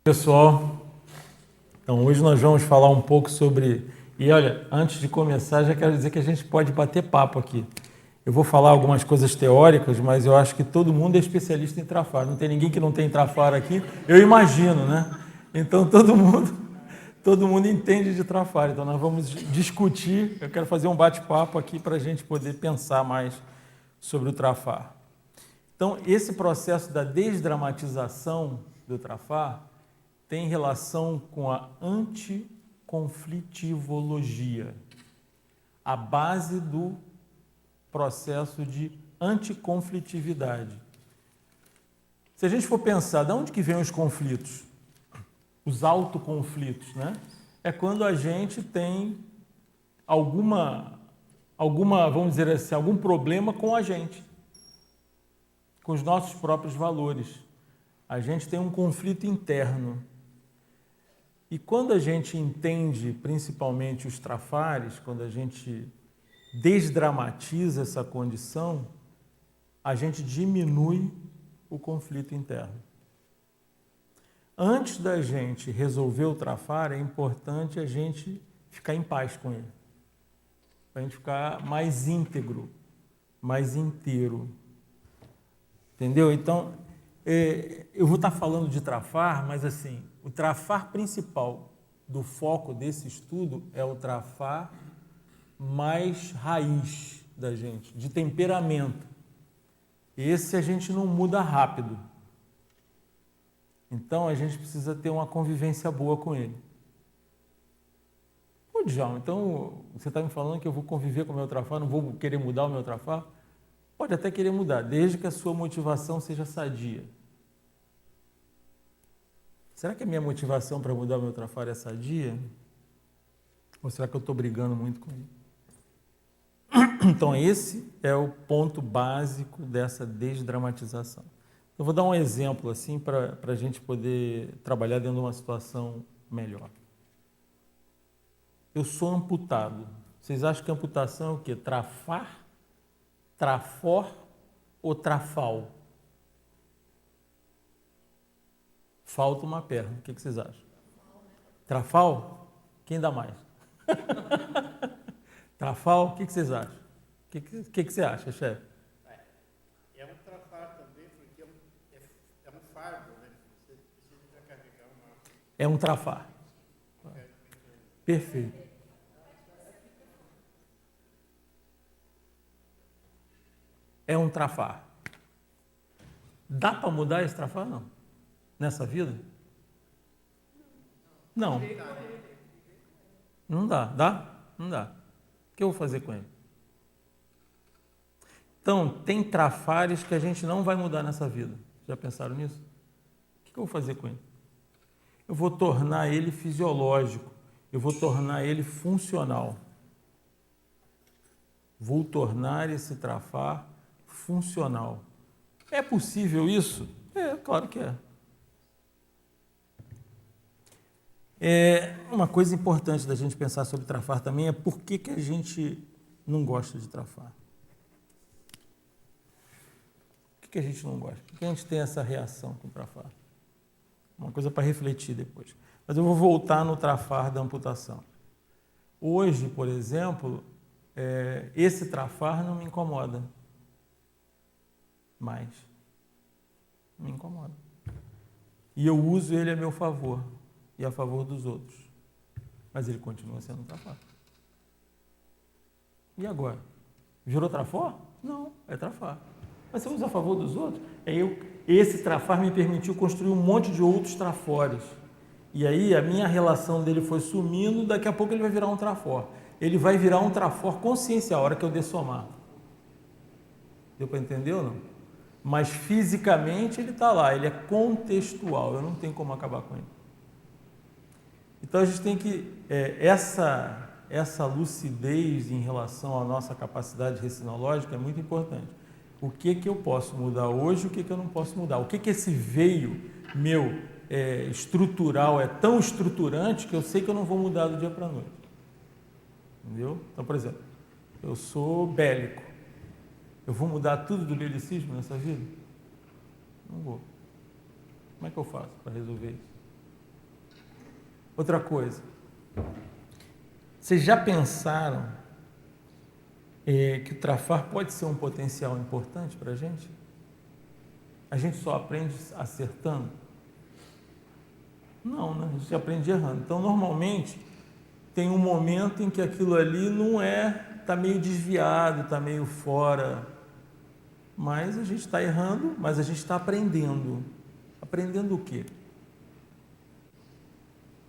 Pessoal, então hoje nós vamos falar um pouco sobre... E olha, antes de começar, já quero dizer que a gente pode bater papo aqui. Eu vou falar algumas coisas teóricas, mas eu acho que todo mundo é especialista em trafar. Não tem ninguém que não tem trafar aqui, eu imagino, né? Então todo mundo entende de trafar. Então nós vamos discutir, eu quero fazer um bate-papo aqui para a gente poder pensar mais sobre o trafar. Então esse processo da desdramatização do trafar tem relação com a anticonflitivologia, a base do processo de anticonflitividade. Se a gente for pensar, de onde que vêm os conflitos? Os autoconflitos, né? É quando a gente tem alguma, vamos dizer assim, algum problema com a gente, com os nossos próprios valores. A gente tem um conflito interno. E quando a gente entende principalmente os trafares, quando a gente desdramatiza essa condição, a gente diminui o conflito interno. Antes da gente resolver o trafar, é importante a gente ficar em paz com ele, para a gente ficar mais íntegro, mais inteiro. Entendeu? Então, eu vou estar falando de trafar, mas assim, o trafar principal do foco desse estudo é o trafar mais raiz da gente, de temperamento. Esse a gente não muda rápido. Então a gente precisa ter uma convivência boa com ele. Pô, Djalma, então você está me falando que eu vou conviver com o meu trafar, não vou querer mudar o meu trafar? Pode até querer mudar, desde que a sua motivação seja sadia. Será que a minha motivação para mudar o meu trafar é sadia? Ou será que eu estou brigando muito com ele? Então, esse é o ponto básico dessa desdramatização. Eu vou dar um exemplo assim para a gente poder trabalhar dentro de uma situação melhor. Eu sou amputado. Vocês acham que amputação é o quê? Trafar, trafor ou trafal? Falta uma perna. O que vocês acham? Trafal? Quem dá mais? Trafal? O que vocês acham? O que você acha, chefe? É um trafar também, porque é um fardo, né? Você precisa carregar uma... É um trafar. Perfeito. É um trafar. Dá para mudar esse trafar, não? Nessa vida? Não. Não dá. Dá? Não dá. O que eu vou fazer com ele? Então, tem trafares que a gente não vai mudar nessa vida. Já pensaram nisso? O que eu vou fazer com ele? Eu vou tornar ele fisiológico. Eu vou tornar ele funcional. Vou tornar esse trafar funcional. É possível isso? É, claro que é. Uma coisa importante da gente pensar sobre trafar também é por que a gente não gosta de trafar. Por que a gente não gosta? Por que a gente tem essa reação com o trafar? Uma coisa para refletir depois. Mas eu vou voltar no trafar da amputação. Hoje, por exemplo, esse trafar não me incomoda mais. Não me incomoda. E eu uso ele a meu favor e a favor dos outros. Mas ele continua sendo um trafar. E agora? Virou trafó? Não, é trafar. Mas você usa a favor dos outros? Esse trafar me permitiu construir um monte de outros trafores. E aí a minha relação dele foi sumindo, daqui a pouco ele vai virar um trafor. Ele vai virar um trafor consciencial, a hora que eu dessomar. Deu para entender ou não? Mas fisicamente ele está lá, ele é contextual, eu não tenho como acabar com ele. Então a gente tem que... essa lucidez em relação à nossa capacidade recinológica é muito importante. O que eu posso mudar hoje, o que eu não posso mudar? O que esse veio meu estrutural é tão estruturante que eu sei que eu não vou mudar do dia para a noite. Entendeu? Então, por exemplo, eu sou bélico. Eu vou mudar tudo do belicismo nessa vida? Não vou. Como é que eu faço para resolver isso? Outra coisa, vocês já pensaram que o trafar pode ser um potencial importante para a gente? A gente só aprende acertando? Não, né? A gente aprende errando. Então, normalmente, tem um momento em que aquilo ali não está meio desviado, está meio fora, mas a gente está errando, mas a gente está aprendendo. Aprendendo o quê?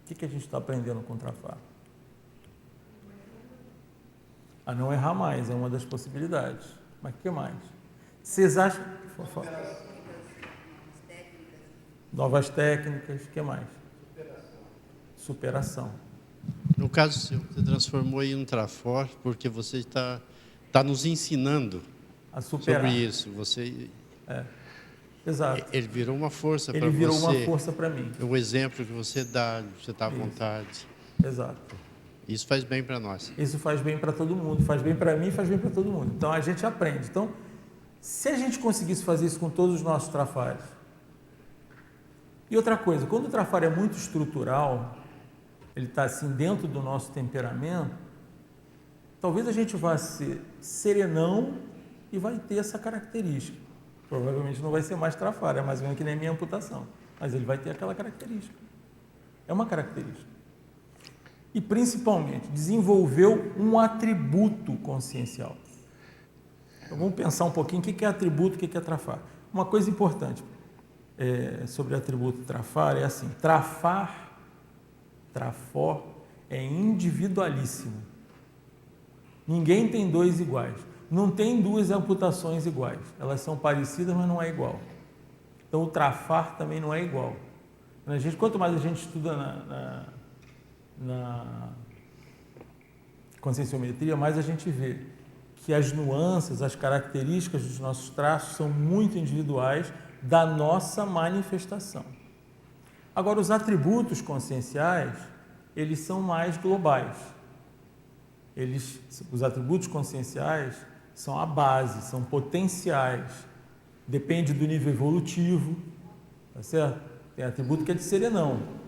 O que a gente está aprendendo com o trafar? A não errar mais, é uma das possibilidades. Mas o que mais? Vocês acham... Novas técnicas, o que mais? Superação. No caso seu, você transformou em um trafor porque você está nos ensinando a superar. Sobre isso. Você... Exato. Ele virou uma força para você. Ele virou uma força para mim. O exemplo que você dá, você está à vontade. Exato. Isso faz bem para nós. Isso faz bem para todo mundo. Faz bem para mim e faz bem para todo mundo. Então, a gente aprende. Então, se a gente conseguisse fazer isso com todos os nossos trafares... E outra coisa, quando o trafar é muito estrutural, ele está assim dentro do nosso temperamento, talvez a gente vá ser serenão e vai ter essa característica. Provavelmente não vai ser mais trafar, é mais ou menos que nem a minha amputação, mas ele vai ter aquela característica. É uma característica. E principalmente, desenvolveu um atributo consciencial. Então vamos pensar um pouquinho o que é atributo, o que é trafar. Uma coisa importante sobre atributo trafar é assim: trafor é individualíssimo. Ninguém tem dois iguais. Não tem duas amputações iguais. Elas são parecidas, mas não é igual. Então o trafar também não é igual. Quanto mais a gente estuda na conscienciometria, mais a gente vê que as nuances, as características dos nossos traços são muito individuais da nossa manifestação. Agora, os atributos conscienciais, eles são mais globais. Os atributos conscienciais são a base, são potenciais. Depende do nível evolutivo, tá certo? Tem atributo que é de serenão.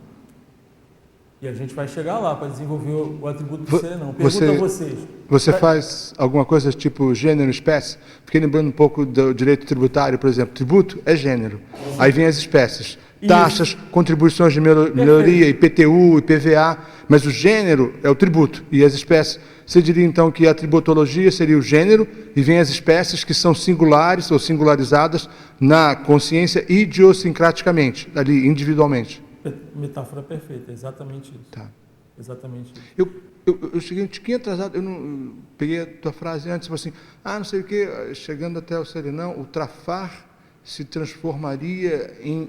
E a gente vai chegar lá para desenvolver o atributo de serenão. Pergunto a vocês. Você faz alguma coisa tipo gênero, espécie? Fiquei lembrando um pouco do direito tributário, por exemplo. Tributo é gênero. Aí vem as espécies. Taxas, contribuições de melhoria, IPTU, IPVA. Mas o gênero é o tributo. E as espécies... Você diria, então, que a tributologia seria o gênero e vem as espécies que são singulares ou singularizadas na consciência idiosincraticamente, ali, individualmente. Metáfora perfeita, exatamente isso. Tá. Exatamente isso. Eu cheguei um tiquinho atrasado, eu peguei a tua frase antes, assim, não sei o quê, chegando até o serenão, o trafar se transformaria em...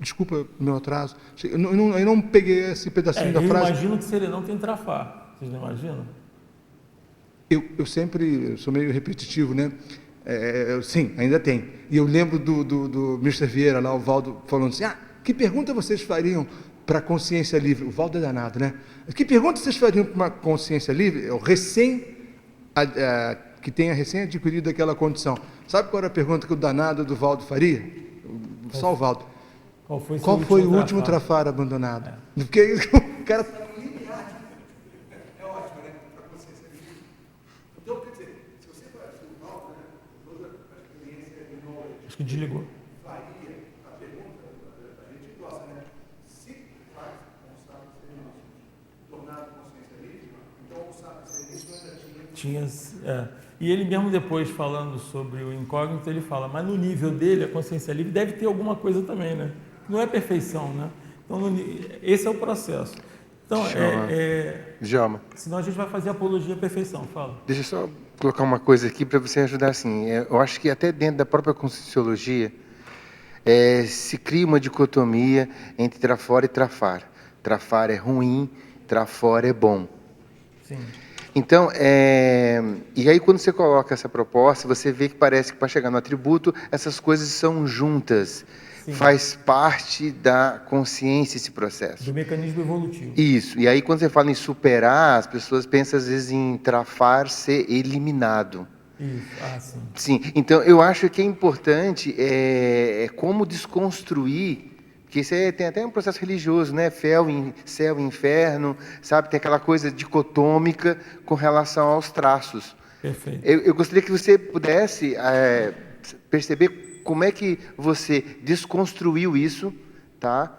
desculpa o meu atraso, eu não peguei esse pedacinho da frase. Eu imagino que serenão tem trafar. Vocês não imaginam? Eu sempre sou meio repetitivo, né? Sim, ainda tem. E eu lembro do Mr. Vieira, lá, o Valdo, falando assim, que pergunta vocês fariam para a consciência livre? O Valdo é danado, né? Que pergunta vocês fariam para uma consciência livre? Que tenha recém adquirido aquela condição. Sabe qual era a pergunta que o danado do Valdo faria? Só o Valdo. Qual foi o último trafar abandonado? Porque o cara... Que desligou. Faria a pergunta, a gente gosta, né? Se faz com o estado sereníssimo, tornado consciência livre, então o estado sereníssimo ainda tinha... E ele mesmo depois, falando sobre o incógnito, ele fala, mas no nível dele, a consciência livre deve ter alguma coisa também, né? Não é perfeição, né? Então, esse é o processo. Então, Djalma, senão a gente vai fazer apologia à perfeição. Fala. deixa eu só colocar uma coisa aqui para você ajudar assim. Eu acho que até dentro da própria Conscienciologia se cria uma dicotomia entre trafor e trafar. Trafar é ruim, trafor é bom. Sim. Então, e aí quando você coloca essa proposta, você vê que parece que para chegar no atributo, essas coisas são juntas. Sim. Faz parte da consciência esse processo. Do mecanismo evolutivo. Isso. E aí, quando você fala em superar, as pessoas pensam, às vezes, em trafar ser eliminado. Isso. Sim. Sim. Então, eu acho que é importante como desconstruir Porque isso tem até um processo religioso, né? Céu e inferno, sabe? Tem aquela coisa dicotômica com relação aos traços. Perfeito. Eu gostaria que você pudesse perceber como é que você desconstruiu isso, tá?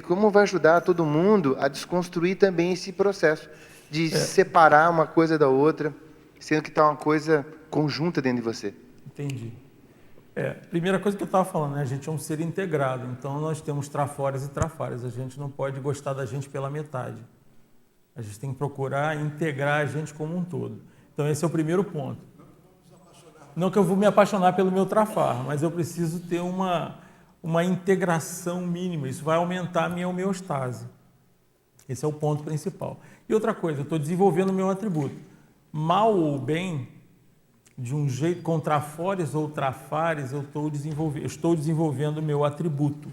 Como vai ajudar todo mundo a desconstruir também esse processo de separar uma coisa da outra, sendo que está uma coisa conjunta dentro de você. Entendi. Primeira coisa que eu estava falando, né? A gente é um ser integrado, então nós temos trafores e trafares. A gente não pode gostar da gente pela metade. A gente tem que procurar integrar a gente como um todo. Então esse é o primeiro ponto. Não que eu vou me apaixonar pelo meu trafar, mas eu preciso ter uma integração mínima. Isso vai aumentar a minha homeostase. Esse é o ponto principal. E outra coisa, eu estou desenvolvendo o meu atributo. Mal ou bem, de um jeito, com trafores ou trafares, eu estou desenvolvendo o meu atributo.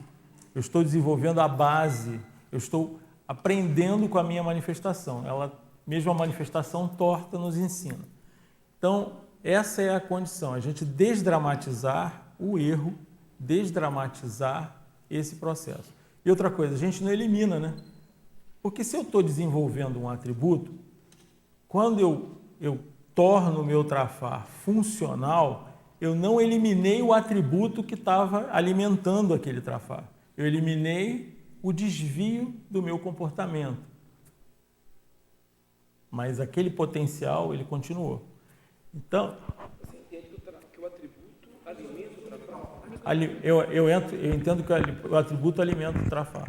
Eu estou desenvolvendo a base. Eu estou aprendendo com a minha manifestação. Ela, mesmo a manifestação torta, nos ensina. Então, essa é a condição. A gente desdramatizar o erro, desdramatizar esse processo. E outra coisa, a gente não elimina, né? Porque se eu estou desenvolvendo um atributo, quando eu torno o meu trafar funcional, eu não eliminei o atributo que estava alimentando aquele trafar. Eu eliminei o desvio do meu comportamento. Mas aquele potencial, ele continuou. Então, você entende que o atributo alimenta o trafar? eu entendo que o atributo alimenta o trafar.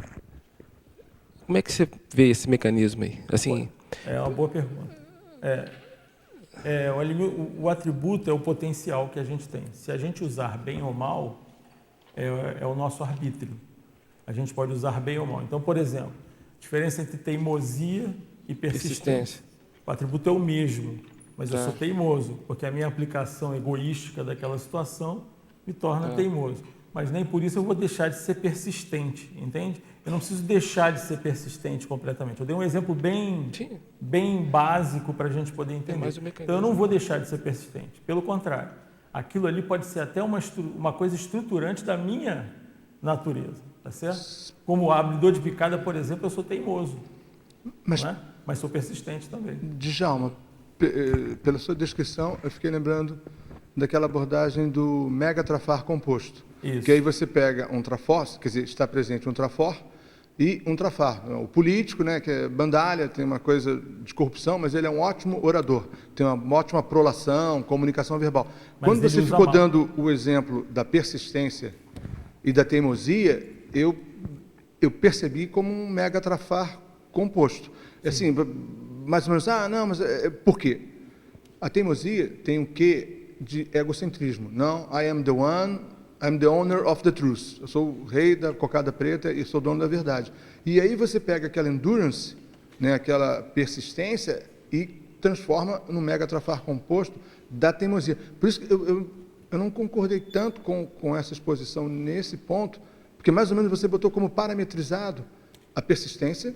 Como é que você vê esse mecanismo aí? Assim, É uma boa pergunta. O atributo é o potencial que a gente tem. Se a gente usar bem ou mal, é o nosso arbítrio. A gente pode usar bem ou mal. Então, por exemplo, a diferença entre teimosia e persistência. O atributo é o mesmo, mas eu sou teimoso, porque a minha aplicação egoística daquela situação me torna teimoso. Mas nem por isso eu vou deixar de ser persistente, entende? Eu não preciso deixar de ser persistente completamente. Eu dei um exemplo bem básico para a gente poder entender. Então, eu não vou deixar de ser persistente. Pelo contrário, aquilo ali pode ser até uma coisa estruturante da minha natureza, tá certo? Como abridor de picada, por exemplo, eu sou teimoso, mas sou persistente também. Djalma, pela sua descrição, eu fiquei lembrando daquela abordagem do mega trafar composto. Isso. Que aí você pega um trafor, quer dizer, está presente um trafor e um trafar. O político, né, que é bandalha, tem uma coisa de corrupção, mas ele é um ótimo orador, tem uma ótima prolação, comunicação verbal. Mas quando você ficou mal. dando o exemplo da persistência e da teimosia, eu percebi como um mega trafar composto. Assim, mais ou menos, mas por quê? A teimosia tem um quê de egocentrismo. Não, I am the one, I'm the owner of the truth. Eu sou o rei da cocada preta e sou dono da verdade. E aí você pega aquela endurance, né, aquela persistência e transforma no mega trafar composto da teimosia. Por isso que eu não concordei tanto com essa exposição nesse ponto, porque mais ou menos você botou como parametrizado a persistência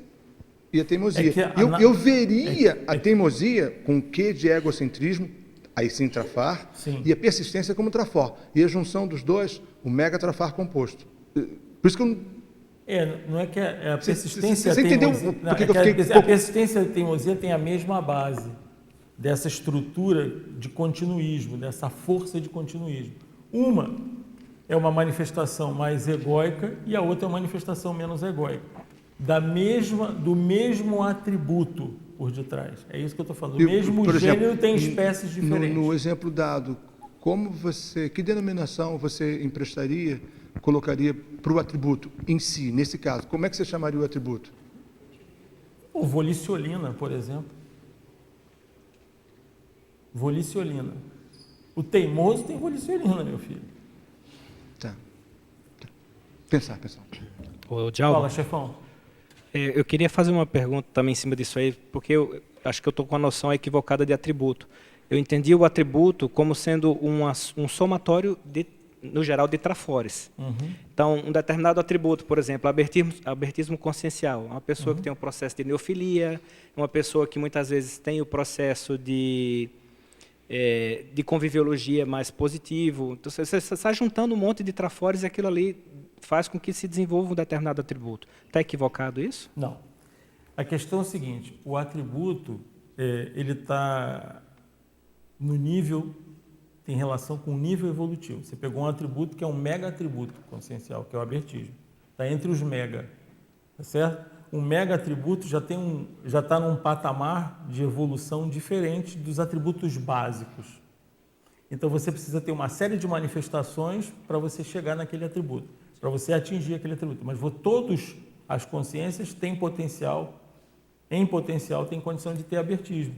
e a teimosia. Eu veria a teimosia com o quê de egocentrismo, aí sim trafar, e a persistência como trafor. E a junção dos dois, o mega trafar composto. Por isso que eu não... Não é que a persistência Você e a entendeu teimosia... por que eu fiquei... A persistência e a teimosia têm a mesma base dessa estrutura de continuismo, dessa força de continuismo. Uma é uma manifestação mais egóica e a outra é uma manifestação menos egóica. Do mesmo atributo por detrás. É isso que eu estou falando. O mesmo gênero tem espécies diferentes. No exemplo dado, que denominação você colocaria para o atributo em si, nesse caso? Como é que você chamaria o atributo? Voliciolina, por exemplo. Voliciolina. O teimoso tem voliciolina, meu filho. Tá. Pensar. Ô, Djalma, Fala, chefão. Eu queria fazer uma pergunta também em cima disso aí, porque eu acho que eu estou com a noção equivocada de atributo. Eu entendi o atributo como sendo um somatório, no geral, de trafores. Então, um determinado atributo, por exemplo, abertismo consciencial, uma pessoa que tem um processo de neofilia, uma pessoa que muitas vezes tem o processo de conviviologia mais positivo. Então, você está juntando um monte de trafores e aquilo ali faz com que se desenvolva um determinado atributo. Está equivocado isso? Não. A questão é o seguinte, o atributo, ele está no nível, tem relação com o nível evolutivo. Você pegou um atributo que é um mega atributo consciencial, que é o abertismo. Está entre os mega, tá certo? Um mega atributo já está num patamar de evolução diferente dos atributos básicos. Então você precisa ter uma série de manifestações para você chegar naquele atributo, para você atingir aquele atributo. Mas todas as consciências têm potencial, em potencial tem condição de ter abertismo.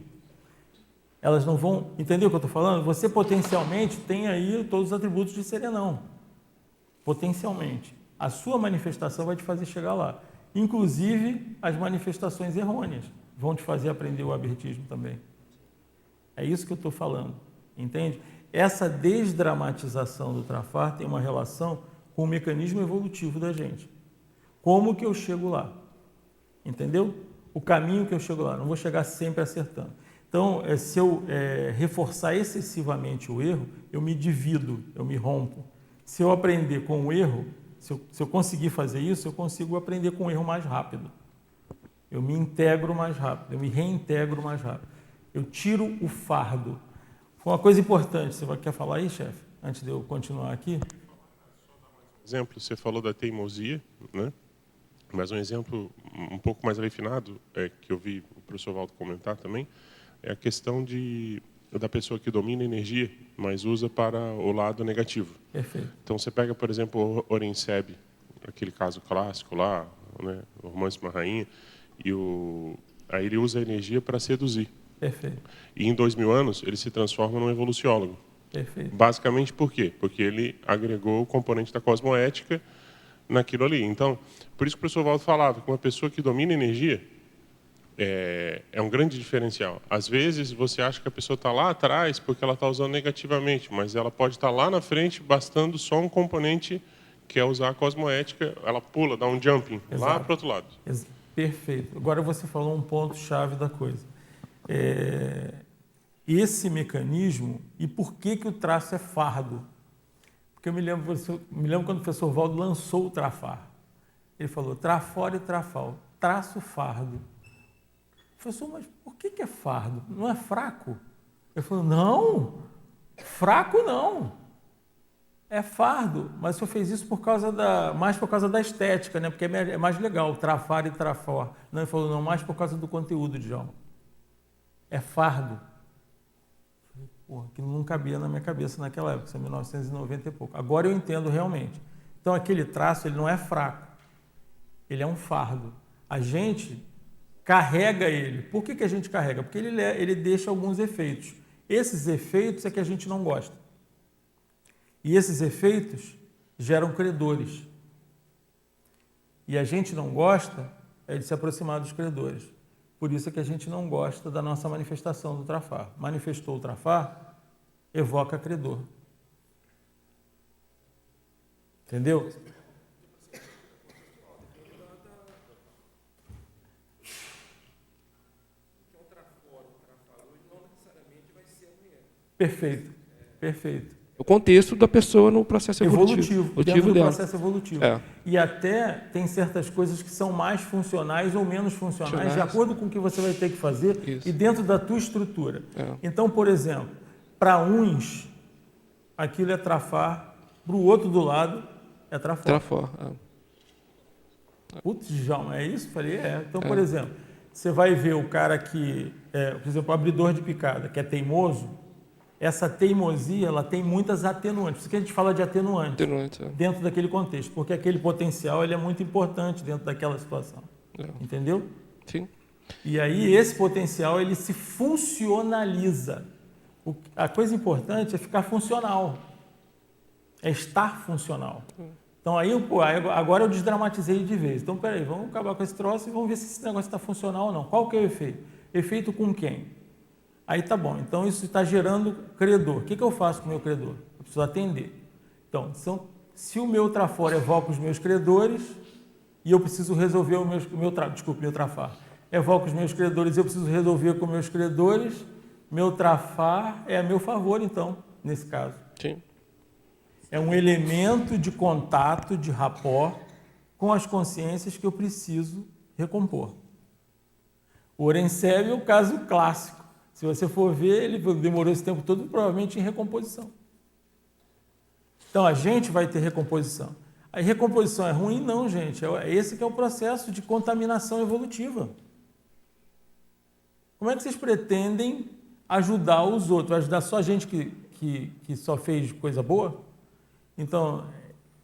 Elas não vão, entendeu o que eu estou falando? Você potencialmente tem aí todos os atributos de serenão. Potencialmente. A sua manifestação vai te fazer chegar lá. Inclusive, as manifestações errôneas vão te fazer aprender o abertismo também. É isso que eu estou falando, entende? Essa desdramatização do Trafar tem uma relação com o mecanismo evolutivo da gente. Como que eu chego lá? Entendeu? O caminho que eu chego lá. Não vou chegar sempre acertando. Então, se eu reforçar excessivamente o erro, eu me divido, eu me rompo. Se eu aprender com o erro, se eu conseguir fazer isso, eu consigo aprender com o erro mais rápido. Eu me integro mais rápido, eu me reintegro mais rápido. Eu tiro o fardo. Foi uma coisa importante. Você quer falar aí, chefe? Antes de eu continuar aqui? Exemplo, você falou da teimosia, né? Mas um exemplo um pouco mais refinado, que eu vi o professor Valdo comentar também, é a questão da pessoa que domina a energia, mas usa para o lado negativo. Perfeito. Então, você pega, por exemplo, o Orenseb, aquele caso clássico lá, né, o romance de uma rainha, e aí ele usa a energia para seduzir. Perfeito. E em 2000 anos, ele se transforma num evoluciólogo. Perfeito. Basicamente, por quê? Porque ele agregou o componente da cosmoética naquilo ali. Então, por isso que o professor Valdo falava que uma pessoa que domina a energia é um grande diferencial. Às vezes, você acha que a pessoa está lá atrás porque ela está usando negativamente, mas ela pode estar lá na frente, bastando só um componente que é usar a cosmoética, ela pula, dá um jumping lá para o outro lado. Perfeito. Agora você falou um ponto-chave da coisa. Esse mecanismo, e por que o traço é fardo? Porque eu me lembro quando o professor Valdo lançou o Trafar. Ele falou, trafora e trafal, traço fardo. Professor, mas por que é fardo? Não é fraco? Ele falou, não, fraco não. É fardo, mas o senhor fez isso mais por causa da estética, né? Porque é mais legal, trafar e trafor. Não, ele falou, não, mais por causa do conteúdo, Djalma. É fardo. Porra, aquilo não cabia na minha cabeça naquela época, isso é 1990 e pouco. Agora eu entendo realmente. Então aquele traço, ele não é fraco. Ele é um fardo. A gente carrega ele. Por que a gente carrega? Porque ele deixa alguns efeitos. Esses efeitos é que a gente não gosta. E esses efeitos geram credores. E a gente não gosta de se aproximar dos credores. Por isso é que a gente não gosta da nossa manifestação do Trafar. Manifestou o Trafar, evoca credor. Entendeu? Perfeito, perfeito. O contexto da pessoa no processo evolutivo. Dentro do dela. processo evolutivo. É. E até tem certas coisas que são mais funcionais ou menos funcionais, de acordo com o que você vai ter que fazer e dentro da tua estrutura. É. Então, por exemplo, para uns, aquilo é trafar, para o outro do lado é trafor. Trafor. Putz, Djalma, é isso? Falei, Então, por exemplo, você vai ver o cara que, por exemplo, o abridor de picada, que é teimoso. Essa teimosia, ela tem muitas atenuantes. Por isso que a gente fala de atenuante dentro daquele contexto, porque aquele potencial ele é muito importante dentro daquela situação. Entendeu? Sim. E aí esse potencial ele se funcionaliza. A coisa importante é ficar funcional. É estar funcional. Então agora eu desdramatizei de vez. Então, peraí, vamos acabar com esse troço e vamos ver se esse negócio está funcional ou não. Qual que é o efeito? Efeito com quem? Aí tá bom, então isso está gerando credor. O que eu faço com o meu credor? Eu preciso atender. Então, se o meu trafor evoca os meus credores e eu preciso resolver o meu trafar, evoca os meus credores e eu preciso resolver com meus credores, meu trafar é a meu favor, então, nesse caso. Sim. É um elemento de contato, de rapport com as consciências que eu preciso recompor. O Orenceb é o caso clássico. Se você for ver, ele demorou esse tempo todo provavelmente em recomposição. Então, a gente vai ter recomposição. A recomposição é ruim? Não, gente. Esse que é o processo de contaminação evolutiva. Como é que vocês pretendem ajudar os outros? Vai ajudar só a gente que só fez coisa boa? Então,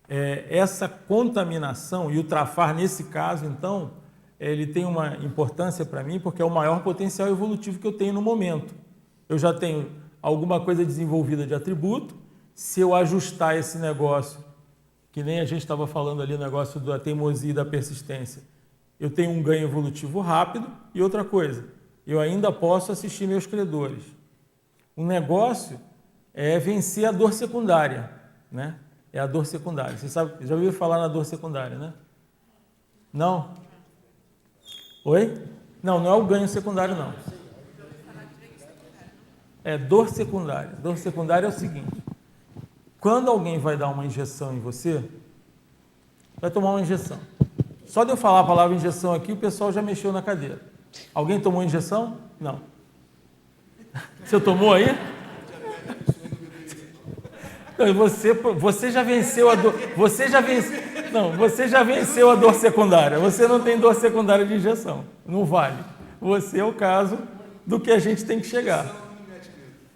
essa contaminação, e o trafar nesse caso, então, ele tem uma importância para mim porque é o maior potencial evolutivo que eu tenho no momento. Eu já tenho alguma coisa desenvolvida de atributo. Se eu ajustar esse negócio, que nem a gente estava falando ali, o negócio da teimosia e da persistência, eu tenho um ganho evolutivo rápido. E outra coisa, eu ainda posso assistir meus credores. O negócio é vencer a dor secundária, né? É a dor secundária. Você sabe, já ouviu falar na dor secundária, né? Não? Oi? Não, não é o ganho secundário, não. É dor secundária. Dor secundária é o seguinte: quando alguém vai dar uma injeção em você, vai tomar uma injeção. Só de eu falar a palavra injeção aqui, o pessoal já mexeu na cadeira. Alguém tomou injeção? Não. Você tomou aí? Você já venceu a dor. Você já venceu a dor secundária. Você não tem dor secundária de injeção. Não vale. Você é o caso do que a gente tem que chegar.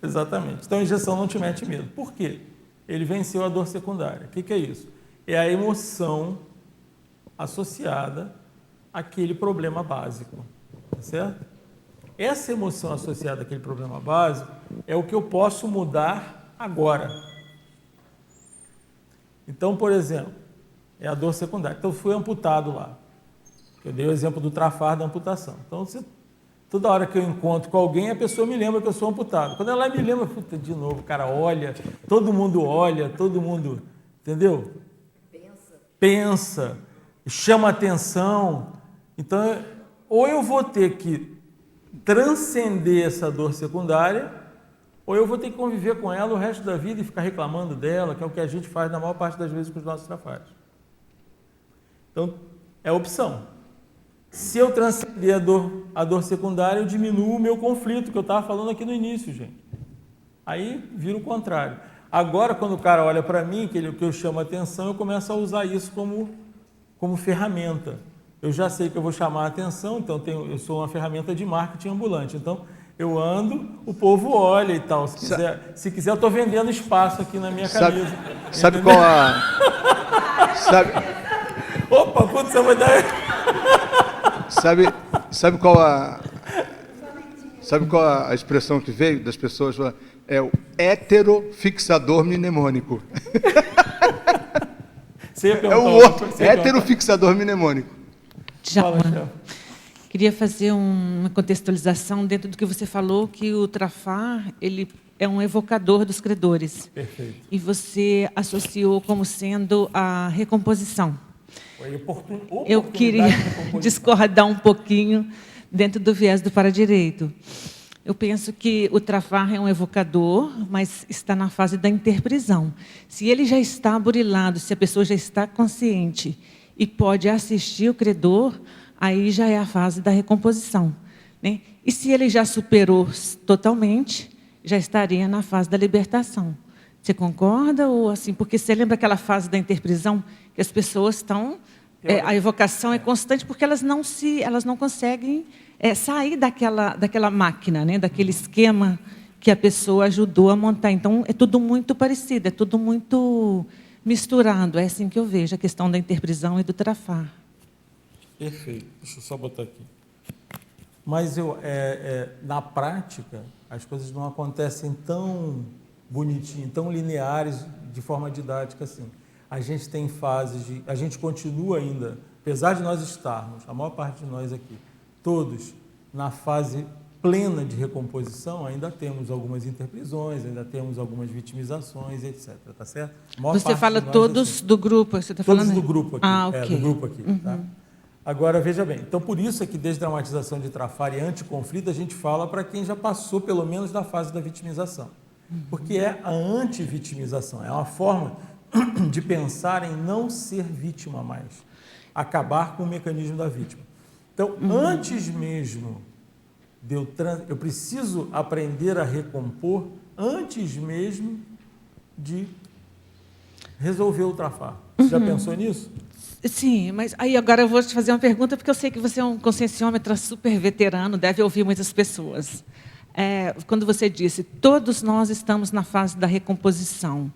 Exatamente. Então a injeção não te mete medo. Por quê? Ele venceu a dor secundária. O que é isso? É a emoção associada àquele problema básico. Tá certo? Essa emoção associada àquele problema básico é o que eu posso mudar agora. Então, por exemplo, é a dor secundária. Então, eu fui amputado lá. Eu dei o exemplo do trafar da amputação. Então, toda hora que eu encontro com alguém, a pessoa me lembra que eu sou amputado. Quando ela me lembra, puta, de novo, o cara olha, todo mundo, entendeu? Pensa, chama atenção. Então, ou eu vou ter que transcender essa dor secundária, ou eu vou ter que conviver com ela o resto da vida e ficar reclamando dela, que é o que a gente faz na maior parte das vezes com os nossos trafares. Então, é opção. Se eu transcender a dor secundária, eu diminuo o meu conflito, que eu estava falando aqui no início, gente. Aí vira o contrário. Agora, quando o cara olha para mim, que eu chamo a atenção, eu começo a usar isso como ferramenta. Eu já sei que eu vou chamar a atenção, então eu sou uma ferramenta de marketing ambulante. Então, eu ando, o povo olha e tal. Se quiser, eu estou vendendo espaço aqui na minha camisa. Sabe qual a... Opa, putz, você vai dar... Sabe qual a expressão que veio das pessoas? É o heterofixador mnemônico. É o outro, heterofixador mnemônico. Djalma, queria fazer uma contextualização dentro do que você falou, que o trafar, ele é um evocador dos credores. Perfeito. E você associou como sendo a recomposição. Eu queria discordar um pouquinho dentro do viés do paradireito. Eu penso que o trafar é um evocador, mas está na fase da interprisão. Se ele já está burilado, se a pessoa já está consciente e pode assistir o credor, aí já é a fase da recomposição, né? E se ele já superou totalmente, já estaria na fase da libertação. Você concorda? Ou assim, porque você lembra aquela fase da interprisão que as pessoas estão... a evocação é constante porque elas não conseguem sair daquela máquina, né? Daquele esquema que a pessoa ajudou a montar. Então, é tudo muito parecido, é tudo muito misturado. É assim que eu vejo a questão da interprisão e do trafar. Perfeito. Deixa eu só botar aqui. Mas na prática, as coisas não acontecem tão bonitinho, tão lineares, de forma didática assim. A gente tem fases a gente continua ainda, apesar de nós estarmos, a maior parte de nós aqui, todos na fase plena de recomposição, ainda temos algumas interprisões, ainda temos algumas vitimizações, etc. Tá certo? Você fala todos assim, do grupo, você está falando? Todos do grupo aqui. Ok. Do grupo aqui, tá? Agora, veja bem, então por isso é que desdramatização de trafar e anticonflito a gente fala para quem já passou pelo menos da fase da vitimização. Porque é a antivitimização, é uma forma de pensar em não ser vítima mais, acabar com o mecanismo da vítima. Então, antes mesmo de eu preciso aprender a recompor, antes mesmo de resolver o trafar. Você já pensou nisso? Sim, mas aí agora eu vou te fazer uma pergunta, porque eu sei que você é um conscienciômetra super veterano, deve ouvir muitas pessoas. Quando você disse, todos nós estamos na fase da recomposição,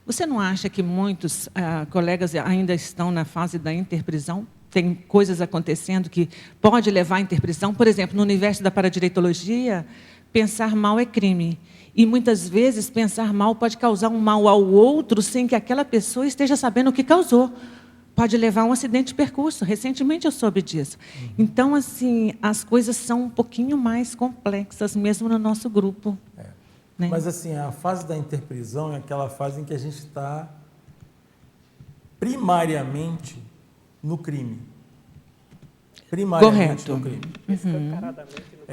você não acha que muitos colegas ainda estão na fase da interprisão? Tem coisas acontecendo que pode levar à interprisão? Por exemplo, no universo da paradireitologia, pensar mal é crime. E, muitas vezes, pensar mal pode causar um mal ao outro sem que aquela pessoa esteja sabendo o que causou. Pode levar a um acidente de percurso. Recentemente eu soube disso. Então, assim, as coisas são um pouquinho mais complexas, mesmo no nosso grupo. Né? Mas, assim, a fase da interprisão é aquela fase em que a gente está primariamente no crime. Primariamente Correto. no crime.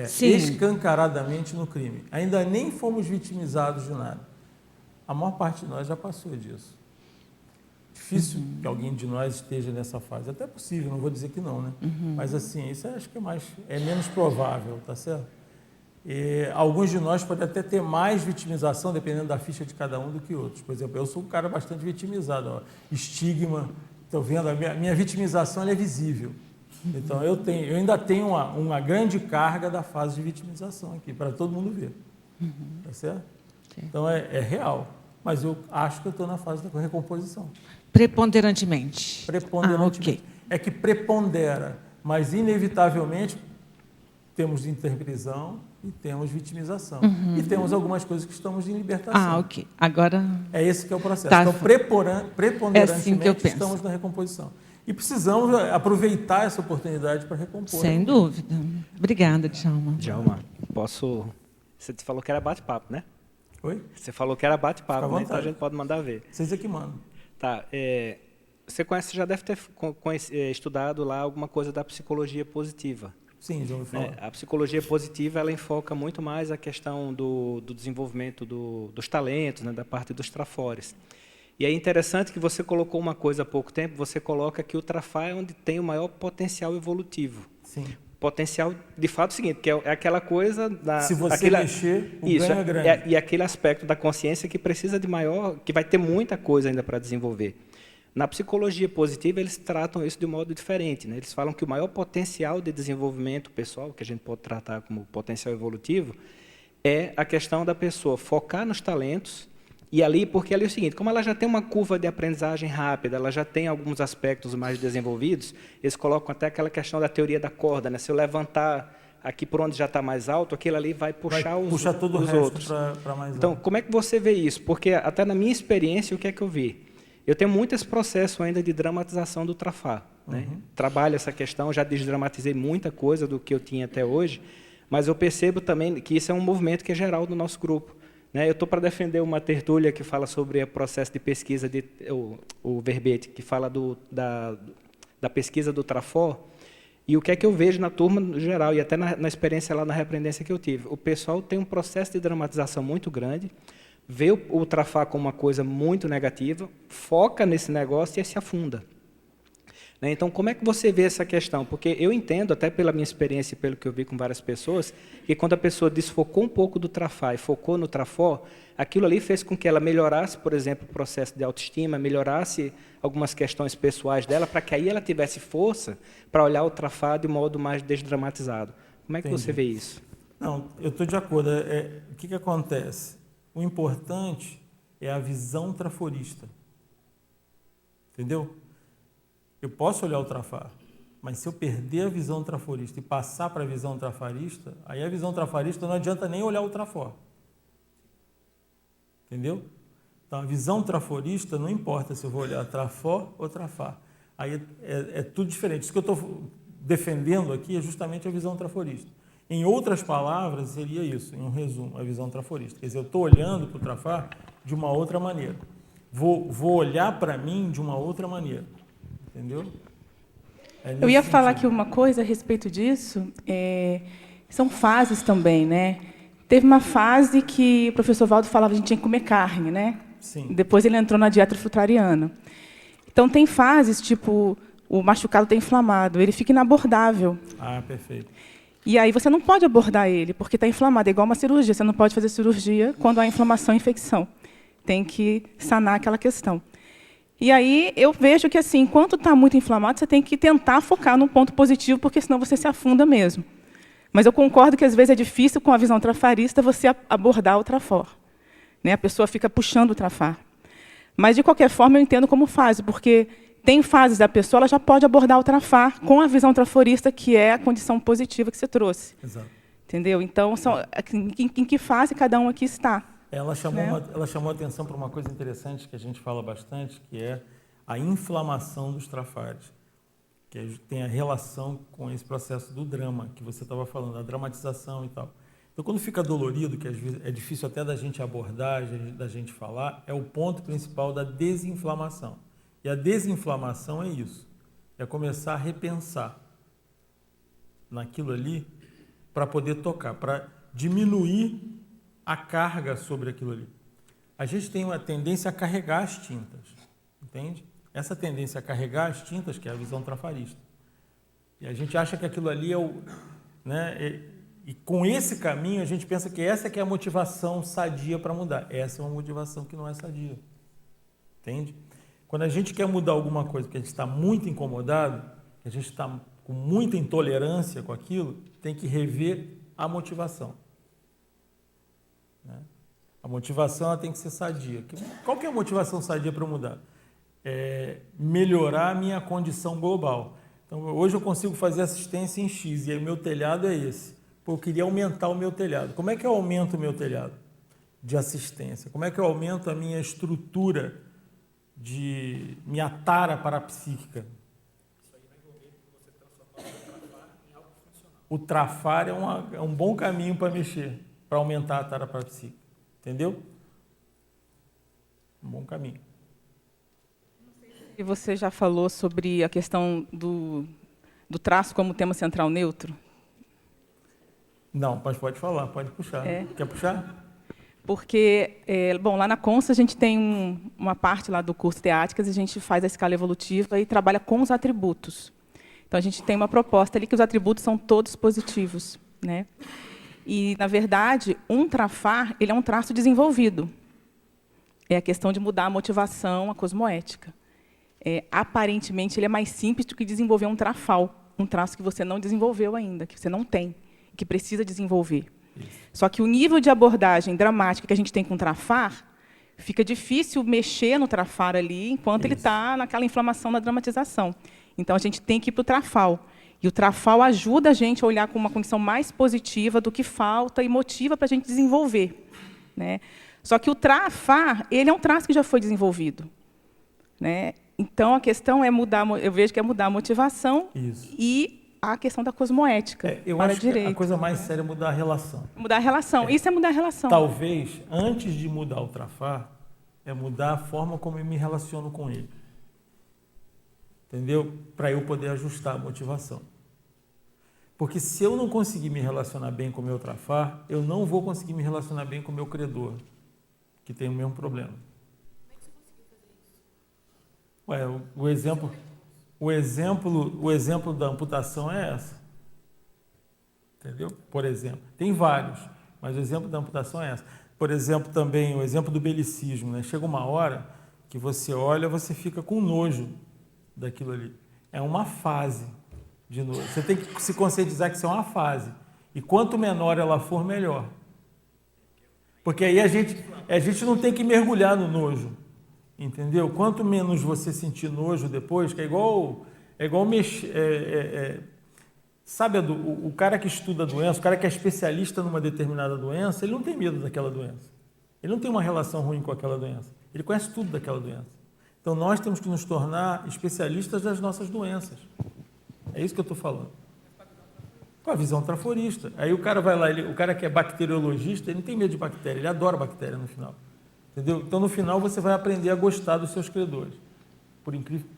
Sim. Escancaradamente no crime. Ainda nem fomos vitimizados de nada. A maior parte de nós já passou disso. Difícil que alguém de nós esteja nessa fase. Até possível, não vou dizer que não, né? Mas, assim, isso eu acho que é menos provável, tá certo? Alguns de nós podem até ter mais vitimização, dependendo da ficha de cada um, do que outros. Por exemplo, eu sou um cara bastante vitimizado. Ó. Estigma, estou vendo, a minha vitimização ela é visível. Então, eu ainda tenho uma grande carga da fase de vitimização aqui, para todo mundo ver. Tá certo? Então, é real. Mas eu acho que eu estou na fase da recomposição. Preponderantemente. Preponderantemente. Ok. É que prepondera, mas, inevitavelmente, temos interprisão e temos vitimização. E temos algumas coisas que estamos em libertação. Ok. Agora... É esse que é o processo. Tá. Então, preponderantemente, assim que eu penso. estamos na recomposição. E precisamos aproveitar essa oportunidade para recompor. Sem dúvida. Obrigada, Djalma. Djalma, posso... Você falou que era bate-papo, né? Oi? Você falou que era bate-papo, Fica à né? Então a vontade. gente pode mandar ver. Vocês é que mandam. Tá. Você já deve ter estudado lá alguma coisa da psicologia positiva. Sim, já ouvi falar. A psicologia positiva ela enfoca muito mais a questão do desenvolvimento dos talentos, né, da parte dos trafores. E é interessante que você colocou uma coisa há pouco tempo, você coloca que o trafar é onde tem o maior potencial evolutivo. Sim. Potencial, de fato, é o seguinte, que é aquela coisa... Se você mexer, o ganho é grande. E aquele aspecto da consciência que precisa de maior, que vai ter muita coisa ainda para desenvolver. Na psicologia positiva, eles tratam isso de um modo diferente, né? Eles falam que o maior potencial de desenvolvimento pessoal, que a gente pode tratar como potencial evolutivo, é a questão da pessoa focar nos talentos. E ali, porque ali é o seguinte, como ela já tem uma curva de aprendizagem rápida, ela já tem alguns aspectos mais desenvolvidos, eles colocam até aquela questão da teoria da corda, né? Se eu levantar aqui por onde já está mais alto, aquilo ali vai puxar todo os o outros. para mais Então, alto. como é que você vê isso? Porque até na minha experiência, o que é que eu vi? Eu tenho muito esse processo ainda de dramatização do trafar. Né? Trabalho essa questão, já desdramatizei muita coisa do que eu tinha até hoje, mas eu percebo também que isso é um movimento que é geral do nosso grupo. Né? Eu estou para defender uma tertúlia que fala sobre o processo de pesquisa, o verbete, que fala da pesquisa do Trafor, e o que é que eu vejo na turma no geral, e até na experiência lá na repreendência que eu tive. O pessoal tem um processo de dramatização muito grande, vê o Trafar como uma coisa muito negativa, foca nesse negócio e se afunda. Né? Então, como é que você vê essa questão? Porque eu entendo, até pela minha experiência e pelo que eu vi com várias pessoas, que quando a pessoa desfocou um pouco do Trafar e focou no Trafor, aquilo ali fez com que ela melhorasse, por exemplo, o processo de autoestima, melhorasse algumas questões pessoais dela, para que aí ela tivesse força para olhar o Trafar de modo mais desdramatizado. Como é que você vê isso? Não, eu estou de acordo. O que acontece? O importante é a visão traforista. Entendeu? Eu posso olhar o trafar, mas se eu perder a visão traforista e passar para a visão trafarista, aí a visão trafarista não adianta nem olhar o trafor. Entendeu? Então, a visão traforista não importa se eu vou olhar trafor ou trafar. Aí é tudo diferente. Isso que eu estou defendendo aqui é justamente a visão traforista. Em outras palavras, seria isso, em um resumo, a visão traforista. Quer dizer, eu estou olhando para o trafar de uma outra maneira. Vou olhar para mim de uma outra maneira. Entendeu? Eu ia falar aqui uma coisa a respeito disso. São fases também, né? Teve uma fase que o professor Valdo falava que a gente tinha que comer carne, né? Sim. Depois ele entrou na dieta frutariana. Então, tem fases, tipo, o machucado está inflamado, ele fica inabordável. Ah, perfeito. E aí você não pode abordar ele, porque está inflamado. É igual uma cirurgia. Você não pode fazer cirurgia quando há inflamação e infecção. Tem que sanar aquela questão. E aí eu vejo que, assim, enquanto está muito inflamado, você tem que tentar focar no ponto positivo, porque senão você se afunda mesmo. Mas eu concordo que, às vezes, é difícil, com a visão trafarista, você abordar o trafor. Né? A pessoa fica puxando o trafar. Mas, de qualquer forma, eu entendo como fase, porque tem fases da pessoa, ela já pode abordar o trafar com a visão traforista, que é a condição positiva que você trouxe. Exato. Entendeu? Então, em que fase cada um aqui está. Ela chamou a atenção para uma coisa interessante que a gente fala bastante, que é a inflamação dos trafares, que tem a relação com esse processo do drama que você estava falando, a dramatização e tal. Então, quando fica dolorido, que às vezes é difícil até da gente abordar, da gente falar, é o ponto principal da desinflamação. E a desinflamação é isso, é começar a repensar naquilo ali para poder tocar, para diminuir a carga sobre aquilo ali. A gente tem uma tendência a carregar as tintas, entende? Essa tendência a carregar as tintas, que é a visão trafarista. E a gente acha que aquilo ali é o... Né, e com esse caminho, a gente pensa que essa que é a motivação sadia para mudar. Essa é uma motivação que não é sadia. Entende? Quando a gente quer mudar alguma coisa, porque a gente está muito incomodado, que a gente está com muita intolerância com aquilo, tem que rever a motivação. Né? A motivação ela tem que ser sadia. Qual que é a motivação sadia para mudar? É melhorar a minha condição global. Então, hoje eu consigo fazer assistência em X, e aí o meu telhado é esse. Pô, eu queria aumentar o meu telhado. Como é que eu aumento o meu telhado de assistência? Como é que eu aumento a minha estrutura de minha tara parapsíquica? Isso aí vai envolver você transformar o trafar em algo funcional. O trafar é um bom caminho para mexer, para aumentar a tara parapsíquica. Entendeu? Um bom caminho. E você já falou sobre a questão do traço como tema central neutro? Não, mas pode falar, pode puxar. Quer puxar? Porque, bom, lá na Consa a gente tem uma parte lá do curso Teáticas, a gente faz a escala evolutiva e trabalha com os atributos. Então, a gente tem uma proposta ali que os atributos são todos positivos. Né? E, na verdade, um trafar ele é um traço desenvolvido. É a questão de mudar a motivação, a cosmoética. Aparentemente, ele é mais simples do que desenvolver um trafal, um traço que você não desenvolveu ainda, que você não tem, que precisa desenvolver. Só que o nível de abordagem dramática que a gente tem com o trafar, fica difícil mexer no trafar ali enquanto ele está naquela inflamação da dramatização. Então, a gente tem que ir para o trafal. E o trafal ajuda a gente a olhar com uma condição mais positiva do que falta e motiva para a gente desenvolver. Né? Só que o trafar, ele é um traço que já foi desenvolvido. Né? Então, a questão é mudar, eu vejo que é mudar a motivação e a questão da cosmoética. Eu acho que a coisa mais séria é mudar a relação. Mudar a relação. Isso é mudar a relação. Talvez, antes de mudar o trafar, é mudar a forma como eu me relaciono com ele. Entendeu? Para eu poder ajustar a motivação. Porque se eu não conseguir me relacionar bem com o meu trafar, eu não vou conseguir me relacionar bem com o meu credor, que tem o mesmo problema. Como é que você conseguiu fazer isso? O exemplo da amputação é essa. Entendeu? Por exemplo. Tem vários, mas o exemplo da amputação é essa. Por exemplo, também o exemplo do belicismo. Né? Chega uma hora que você olha, você fica com nojo daquilo ali. É uma fase de nojo. Você tem que se conscientizar que isso é uma fase. E quanto menor ela for, melhor. Porque aí a gente não tem que mergulhar no nojo. Entendeu? Quanto menos você sentir nojo depois, que é igual mexer... Sabe, o cara que estuda a doença, o cara que é especialista numa determinada doença, ele não tem medo daquela doença. Ele não tem uma relação ruim com aquela doença. Ele conhece tudo daquela doença. Então, nós temos que nos tornar especialistas das nossas doenças. É isso que eu estou falando. Com a visão traforista. Aí o cara vai lá, o cara que é bacteriologista, ele não tem medo de bactéria, ele adora bactéria no final. Entendeu? Então, no final, você vai aprender a gostar dos seus credores. Por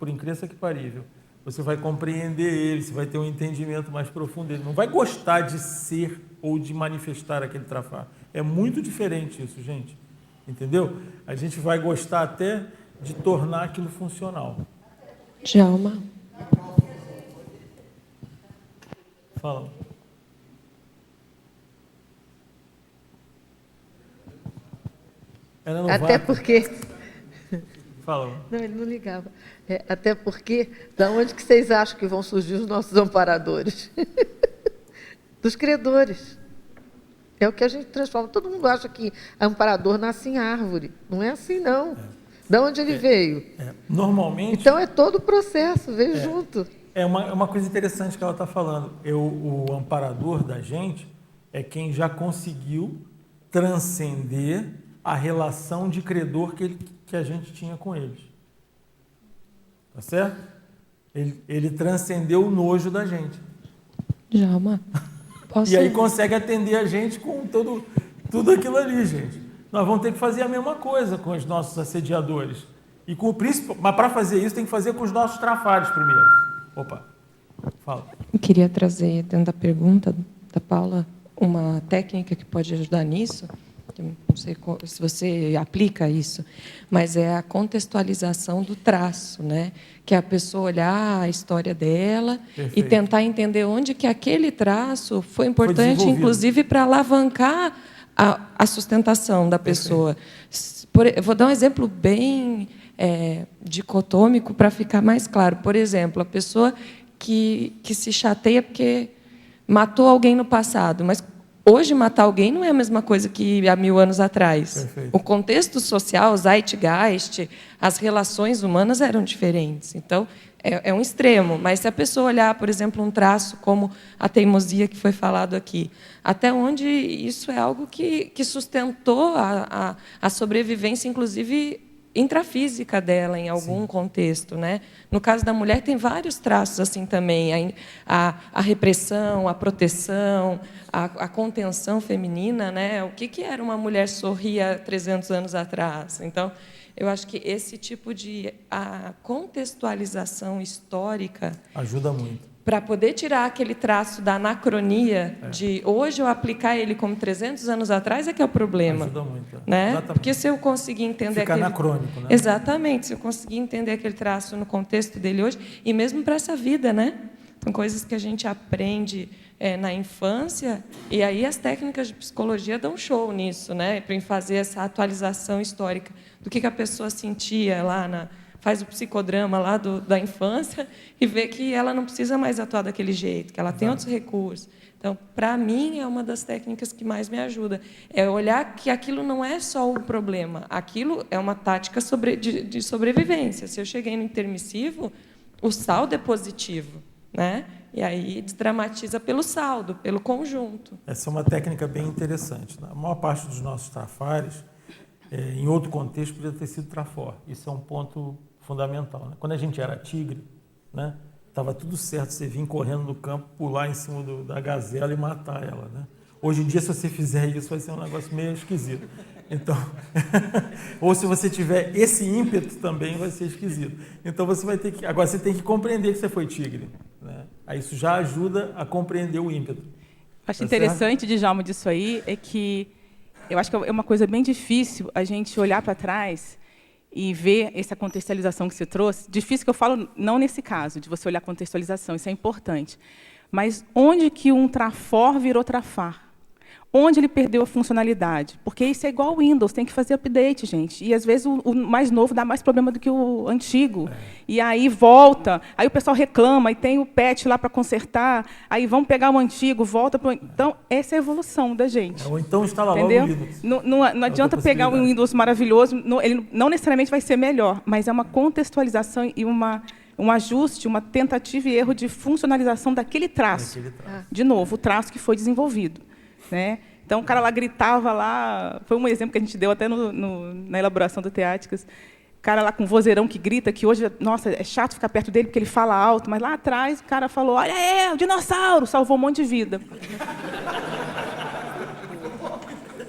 incrível que parível. Você vai compreender ele, você vai ter um entendimento mais profundo dele. Não vai gostar de ser ou de manifestar aquele trafar. É muito diferente isso, gente. Entendeu? A gente vai gostar até de tornar aquilo funcional. Djalma. Fala. Até porque... Fala. Não, ele não ligava. Até porque, da onde que vocês acham que vão surgir os nossos amparadores? Dos credores. É o que a gente transforma. Todo mundo acha que amparador nasce em árvore. Não é assim, não. Da onde ele veio? Normalmente... Então, é todo o processo, veio junto. É uma coisa interessante que ela está falando. O amparador da gente é quem já conseguiu transcender a relação de credor que a gente tinha com eles. Tá certo? Ele transcendeu o nojo da gente. Djalma, posso... E aí consegue atender a gente com tudo aquilo ali, gente. Nós vamos ter que fazer a mesma coisa com os nossos assediadores. E com o príncipe, mas para fazer isso tem que fazer com os nossos trafares primeiro. Opa, fala. Eu queria trazer, dentro da pergunta da Paula, uma técnica que pode ajudar nisso. Não sei se você aplica isso, mas é a contextualização do traço, né? Que é a pessoa olhar a história dela. Perfeito. E tentar entender onde que aquele traço foi importante, inclusive, para alavancar a sustentação da pessoa. Eu vou dar um exemplo bem dicotômico para ficar mais claro. Por exemplo, a pessoa que se chateia porque matou alguém no passado, mas hoje matar alguém não é a mesma coisa que há 1000 anos atrás. Perfeito. O contexto social, o zeitgeist, as relações humanas eram diferentes. Então, é um extremo. Mas se a pessoa olhar, por exemplo, um traço como a teimosia que foi falado aqui, até onde isso é algo que sustentou a sobrevivência, inclusive intrafísica dela em algum contexto, né? No caso da mulher tem vários traços assim também, a repressão, a proteção, a contenção feminina, né? O que era uma mulher sorrir há 300 anos atrás? Então, eu acho que esse tipo de contextualização histórica ajuda muito. Para poder tirar aquele traço da anacronia de hoje eu aplicar ele como 300 anos atrás é que é o problema. Ajuda muito. Né? Porque se eu conseguir entender fica anacrônico, né? Exatamente, se eu conseguir entender aquele traço no contexto dele hoje, e mesmo para essa vida, né? São coisas que a gente aprende na infância, e aí as técnicas de psicologia dão show nisso, né? Para fazer essa atualização histórica do que a pessoa sentia lá faz o psicodrama lá da infância e vê que ela não precisa mais atuar daquele jeito, que ela tem outros recursos. Então, para mim, é uma das técnicas que mais me ajuda. É olhar que aquilo não é só um problema, aquilo é uma tática de sobrevivência. Se eu cheguei no intermissivo, o saldo é positivo, né? E aí desdramatiza pelo saldo, pelo conjunto. Essa é uma técnica bem interessante. A maior parte dos nossos trafares, em outro contexto, podia ter sido trafor. Isso é um ponto fundamental. Né? Quando a gente era tigre, né, estava tudo certo, você vir correndo no campo, pular em cima da gazela e matar ela. Né? Hoje em dia, se você fizer isso, vai ser um negócio meio esquisito. Então, ou se você tiver esse ímpeto também, vai ser esquisito. Então, você vai ter que... Agora, você tem que compreender que você foi tigre. Né? Aí isso já ajuda a compreender o ímpeto. Acho interessante, Djalma, disso aí, é que eu acho que é uma coisa bem difícil a gente olhar para trás e ver essa contextualização que você trouxe. Difícil que eu falo, não nesse caso, de você olhar a contextualização, isso é importante. Mas onde que um trafor virou trafar? Onde ele perdeu a funcionalidade? Porque isso é igual ao Windows, tem que fazer update, gente. E, às vezes, o mais novo dá mais problema do que o antigo. E aí volta, aí o pessoal reclama, e tem o patch lá para consertar, aí vamos pegar o antigo, volta para o... Então, essa é a evolução da gente. Ou então instala logo o Windows. Não adianta pegar um Windows maravilhoso, ele não necessariamente vai ser melhor, mas é uma contextualização e um ajuste, uma tentativa e erro de funcionalização daquele traço. De novo, o traço que foi desenvolvido. Né? Então, o cara lá gritava lá, foi um exemplo que a gente deu até na elaboração do Teáticas, o cara lá com vozeirão que grita, que hoje, nossa, é chato ficar perto dele porque ele fala alto, mas lá atrás o cara falou, olha o dinossauro, salvou um monte de vida.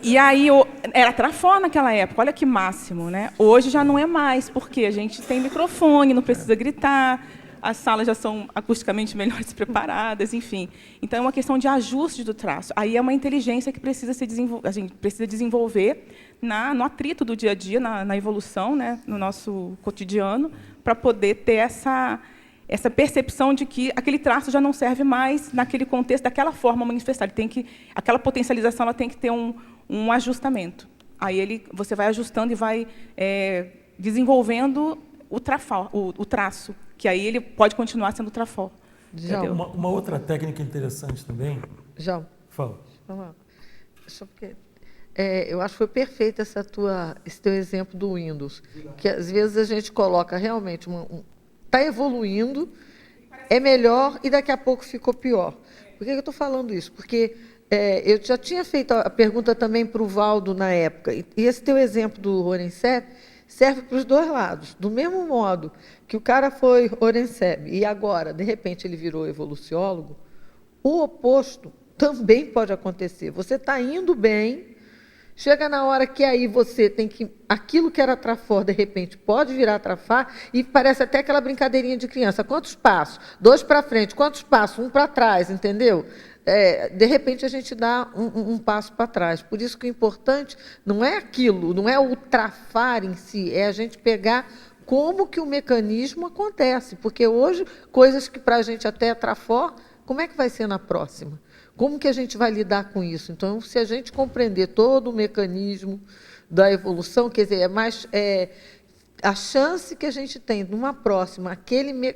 E aí, era trafó naquela época, olha que máximo, né? Hoje já não é mais, porque a gente tem microfone, não precisa gritar, as salas já são acusticamente melhores preparadas, enfim. Então, é uma questão de ajuste do traço. Aí é uma inteligência que precisa a gente precisa desenvolver no atrito do dia a dia, na evolução, né, no nosso cotidiano, para poder ter essa percepção de que aquele traço já não serve mais naquele contexto, daquela forma manifestada. Aquela potencialização ela tem que ter um ajustamento. Aí você vai ajustando e vai desenvolvendo o traço, que aí ele pode continuar sendo trafor. Uma outra técnica interessante também. João. Fala. Eu acho que foi perfeito esse teu exemplo do Windows, que às vezes a gente coloca realmente está evoluindo, é melhor e daqui a pouco ficou pior. Por que eu estou falando isso? Porque eu já tinha feito a pergunta também para o Valdo na época, e esse teu exemplo do Horenseb serve para os dois lados. Do mesmo modo que o cara foi Horenseb e agora, de repente, ele virou evoluciólogo, o oposto também pode acontecer. Você está indo bem, chega na hora que aí você tem que... Aquilo que era trafor, de repente, pode virar trafar, e parece até aquela brincadeirinha de criança. Quantos passos? 2 para frente. Quantos passos? 1 para trás, entendeu? De repente, a gente dá um passo para trás. Por isso que o importante não é aquilo, não é o trafar em si, é a gente pegar como que o mecanismo acontece. Porque hoje, coisas que para a gente até é trafor, como é que vai ser na próxima? Como que a gente vai lidar com isso? Então, se a gente compreender todo o mecanismo da evolução, quer dizer, a chance que a gente tem numa próxima,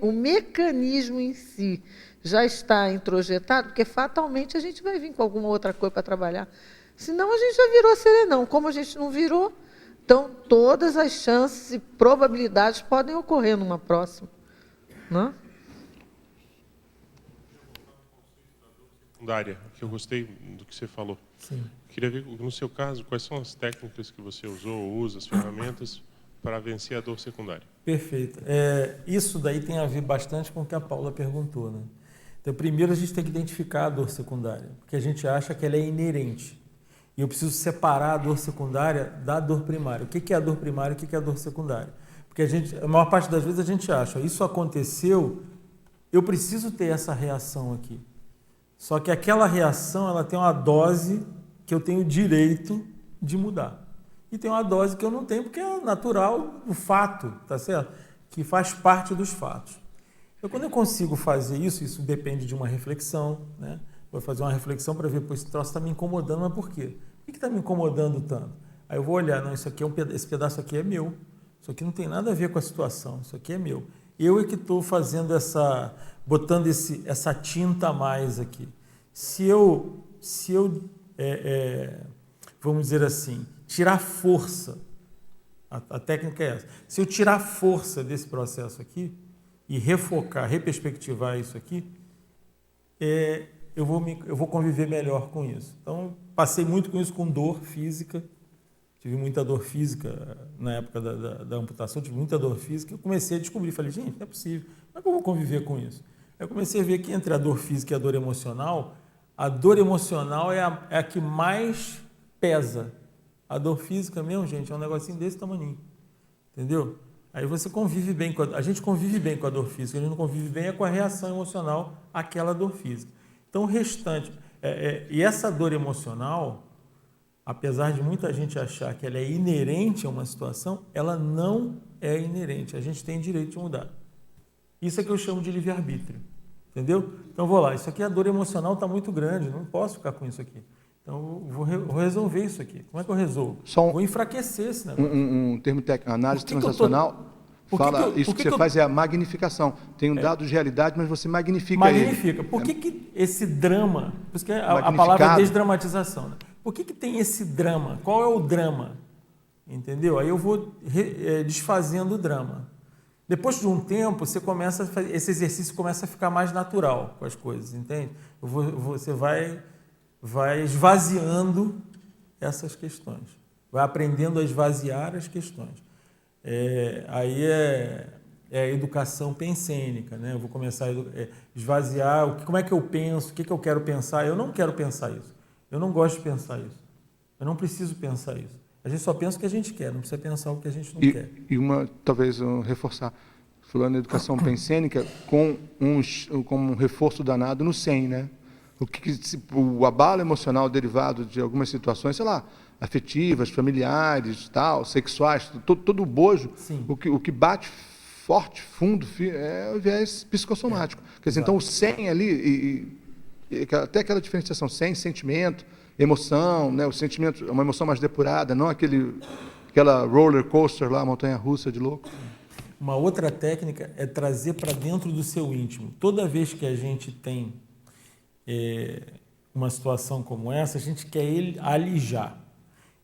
o mecanismo em si já está introjetado, porque fatalmente a gente vai vir com alguma outra coisa para trabalhar. Senão a gente já virou serenão. Como a gente não virou, então todas as chances e probabilidades podem ocorrer numa próxima. Não? Secundária, que eu gostei do que você falou. Sim. Queria ver, no seu caso, quais são as técnicas que você usou ou usa, as ferramentas para vencer a dor secundária. Perfeito. Isso daí tem a ver bastante com o que a Paula perguntou, né? Então, primeiro a gente tem que identificar a dor secundária, porque a gente acha que ela é inerente. E eu preciso separar a dor secundária da dor primária. O que é a dor primária e o que é a dor secundária? Porque a maior parte das vezes a gente acha, isso aconteceu, eu preciso ter essa reação aqui. Só que aquela reação ela tem uma dose que eu tenho direito de mudar. E tem uma dose que eu não tenho, porque é natural do fato, tá certo? Que faz parte dos fatos. Então, quando eu consigo fazer isso depende de uma reflexão, né? Vou fazer uma reflexão para ver, esse troço está me incomodando, mas por quê? Por que está me incomodando tanto? Aí eu vou olhar, não, esse pedaço aqui é meu. Isso aqui não tem nada a ver com a situação, isso aqui é meu. Eu é que estou fazendo botando essa tinta a mais aqui. Se eu vamos dizer assim, tirar força, a técnica é essa. Se eu tirar força desse processo aqui e refocar, reperspectivar isso aqui, eu vou conviver melhor com isso. Então, passei muito com isso com dor física. Tive muita dor física na época da amputação, tive muita dor física. Eu comecei a descobrir, falei, gente, não é possível, como é que eu vou conviver com isso? Eu comecei a ver que entre a dor física e a dor emocional é a que mais pesa. A dor física mesmo, gente, é um negocinho desse tamanho, entendeu? Aí você convive bem a gente convive bem com a dor física, a gente não convive bem com a reação emocional àquela dor física. Então, o restante... e essa dor emocional, apesar de muita gente achar que ela é inerente a uma situação, ela não é inerente. A gente tem direito de mudar. Isso é que eu chamo de livre-arbítrio. Entendeu? Então, vou lá. Isso aqui, a dor emocional está muito grande. Não posso ficar com isso aqui. Então, vou resolver isso aqui. Como é que eu resolvo? Vou enfraquecer esse negócio. Um termo técnico, análise transacional, fala isso que você faz é a magnificação. Tem um dado de realidade, mas você magnifica ele. Magnifica. Por que esse drama... Por isso que a palavra é desdramatização. Né? Por que tem esse drama? Qual é o drama? Entendeu? Aí eu vou desfazendo o drama. Depois de um tempo, esse exercício começa a ficar mais natural com as coisas, entende? Você vai esvaziando essas questões, vai aprendendo a esvaziar as questões. Aí é a educação pensênica, né? Eu vou começar a esvaziar como é que eu penso, o que eu quero pensar. Eu não quero pensar isso, eu não gosto de pensar isso, eu não preciso pensar isso. A gente só pensa o que a gente quer, não precisa pensar o que a gente não quer. E talvez reforçar, falando na educação pensênica, com um reforço danado no SEM, né? O abalo emocional derivado de algumas situações, sei lá, afetivas, familiares, tal, sexuais, todo o bojo, o que bate forte, fundo, é o viés psicossomático. Quer dizer, então o SEM ali, até aquela diferenciação SEM, sentimento, emoção, né? O sentimento é uma emoção mais depurada, não aquela roller coaster lá, montanha-russa de louco. Uma outra técnica é trazer para dentro do seu íntimo. Toda vez que a gente tem uma situação como essa, a gente quer alijar.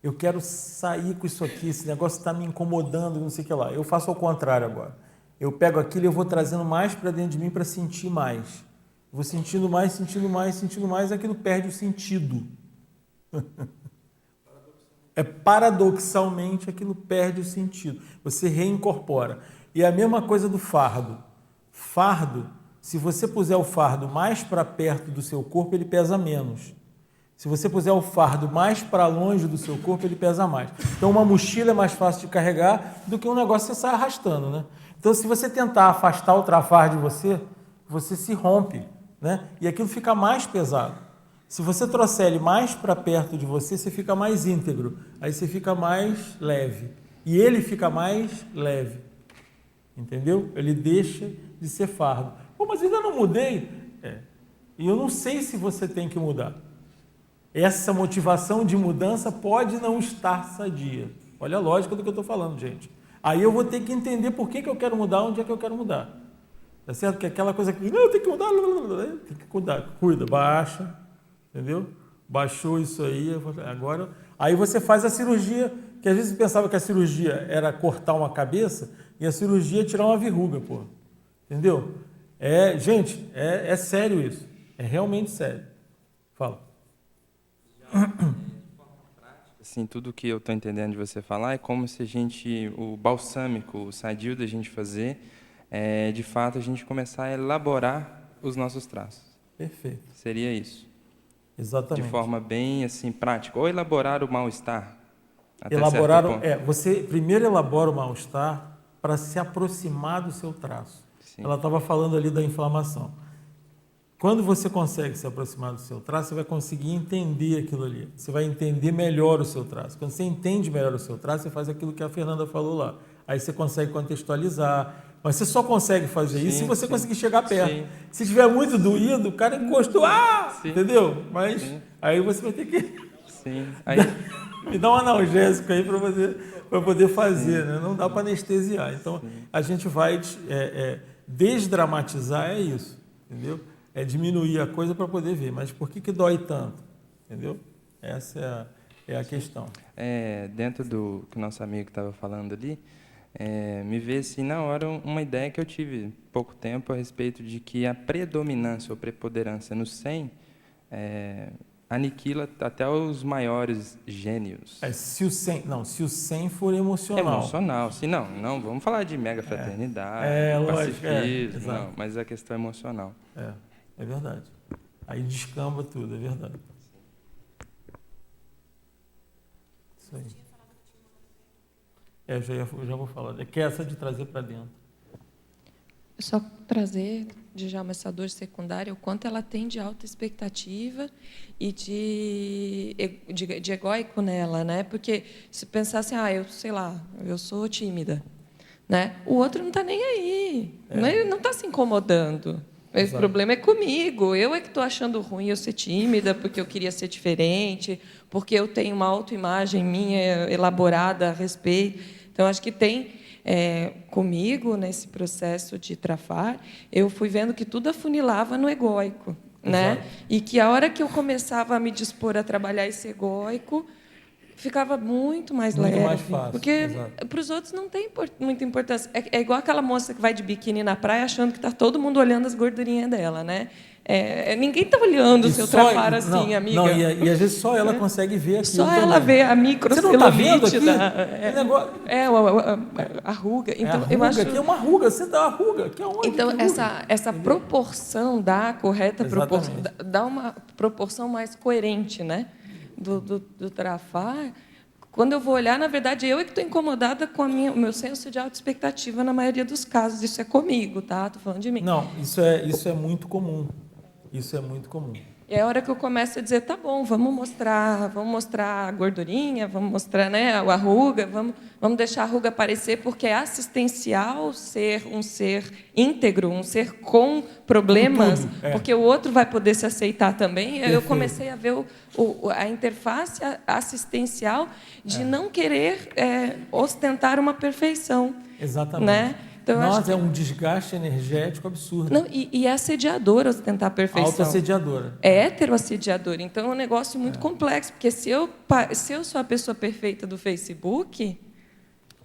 Eu quero sair com isso aqui, esse negócio está me incomodando, não sei o que lá. Eu faço ao contrário agora. Eu pego aquilo e eu vou trazendo mais para dentro de mim para sentir mais. Vou sentindo mais, sentindo mais, sentindo mais, aquilo perde o sentido. Paradoxalmente, aquilo perde o sentido. Você reincorpora. E é a mesma coisa do fardo. Fardo, se você puser o fardo mais para perto do seu corpo, ele pesa menos. Se você puser o fardo mais para longe do seu corpo, ele pesa mais. Então, uma mochila é mais fácil de carregar do que um negócio que você sai arrastando, né? Então, se você tentar afastar o trafar de você, você se rompe, né? E aquilo fica mais pesado. Se você trouxer ele mais para perto de você, você fica mais íntegro. Aí você fica mais leve. E ele fica mais leve. Entendeu? Ele deixa de ser fardo. Pô, mas ainda não mudei. E eu não sei se você tem que mudar. Essa motivação de mudança pode não estar sadia. Olha a lógica do que eu estou falando, gente. Aí eu vou ter que entender por que eu quero mudar, onde é que eu quero mudar. Tá certo? Que aquela coisa que, não, eu tenho que mudar, tem que cuida, baixa, entendeu? Baixou isso aí, agora... Aí você faz a cirurgia, que às vezes você pensava que a cirurgia era cortar uma cabeça, e a cirurgia é tirar uma verruga, pô. Entendeu? Gente, é sério isso. É realmente sério. Fala. Assim, tudo que eu estou entendendo de você falar é como se o balsâmico, o sadio da gente fazer, de fato, a gente começar a elaborar os nossos traços. Perfeito. Seria isso. Exatamente. De forma bem assim prática. Ou elaborar o mal-estar. Você primeiro elabora o mal-estar para se aproximar do seu traço. Sim. Ela estava falando ali da inflamação. Quando você consegue se aproximar do seu traço, você vai conseguir entender aquilo ali. Você vai entender melhor o seu traço. Quando você entende melhor o seu traço, você faz aquilo que a Fernanda falou lá. Aí você consegue contextualizar. Mas você só consegue fazer isso se você conseguir chegar perto. Sim. Se tiver muito doído, o cara encostou, entendeu? Mas aí você vai ter que me dar um analgésico aí para poder fazer, né? Não dá para anestesiar. Então, a gente vai desdramatizar, é isso, entendeu? É diminuir a coisa para poder ver. Mas por que dói tanto? Entendeu? Essa é a questão. Dentro do que o nosso amigo estava falando ali, me veio assim, na hora uma ideia que eu tive há pouco tempo a respeito de que a predominância ou preponderância no SEM aniquila até os maiores gênios. Se o SEM for emocional. Emocional. Se não, vamos falar de mega fraternidade, pacifismo, não, mas a questão emocional. É verdade. Aí descamba tudo, é verdade. Isso aí. Eu já vou falar. Que é essa de trazer para dentro. Só trazer, Djalma, essa dor secundária, o quanto ela tem de alta expectativa e de egóico nela, né? Porque se pensar assim, eu sou tímida, né? O outro não está nem aí, ele não está se incomodando. O problema é comigo. Eu que estou achando ruim eu ser tímida, porque eu queria ser diferente, porque eu tenho uma autoimagem minha elaborada a respeito. Então, acho que tem, comigo, nesse processo de trafar, eu fui vendo que tudo afunilava no egóico, né? E que a hora que eu começava a me dispor a trabalhar esse egóico, ficava muito mais leve. Muito mais fácil. Porque para os outros não tem muita importância. É igual aquela moça que vai de biquíni na praia achando que está todo mundo olhando as gordurinhas dela, né? Ninguém está olhando o seu trafar assim, amiga. Não, e às vezes só ela consegue ver aquilo. Só ela vê a microcelulite. A ruga. Então, eu acho que é uma ruga. Você dá uma ruga. Que é onde? Então, essa proporção dá a correta proporção, dá uma proporção mais coerente, né? Do trafar, Quando eu vou olhar, na verdade, eu é que estou incomodada com o meu senso de autoexpectativa na maioria dos casos. Isso é comigo, tá? Estou falando de mim. Não, isso é muito comum. Isso é muito comum. É a hora que eu começo a dizer, tá bom, vamos mostrar a gordurinha, vamos mostrar, né, a ruga, vamos deixar a ruga aparecer, porque é assistencial ser um ser íntegro, um ser com problemas, porque o outro vai poder se aceitar também. Perfeito. Eu comecei a ver a interface assistencial de não querer ostentar uma perfeição. Exatamente. Né? Então, é um desgaste energético absurdo. Não, e é assediador ostentar a perfeição. Autoassediadora. É heteroassediador. Então, é um negócio muito complexo, porque se eu sou a pessoa perfeita do Facebook,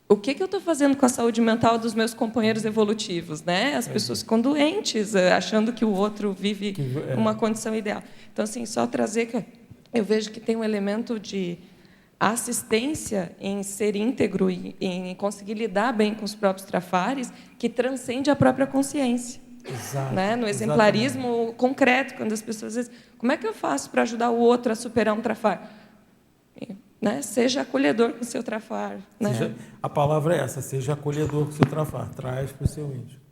o que eu estou fazendo com a saúde mental dos meus companheiros evolutivos? Né? As pessoas ficam doentes, achando que o outro vive uma condição ideal. Então, assim, só trazer que eu vejo que tem um elemento de assistência em ser íntegro e em conseguir lidar bem com os próprios trafares, que transcende a própria consciência. Exato, né? No exemplarismo concreto, quando as pessoas dizem, como é que eu faço para ajudar o outro a superar um trafar? Né? Seja acolhedor com o seu trafar. Né? A palavra é essa, seja acolhedor com o seu trafar, traz para o seu íntimo.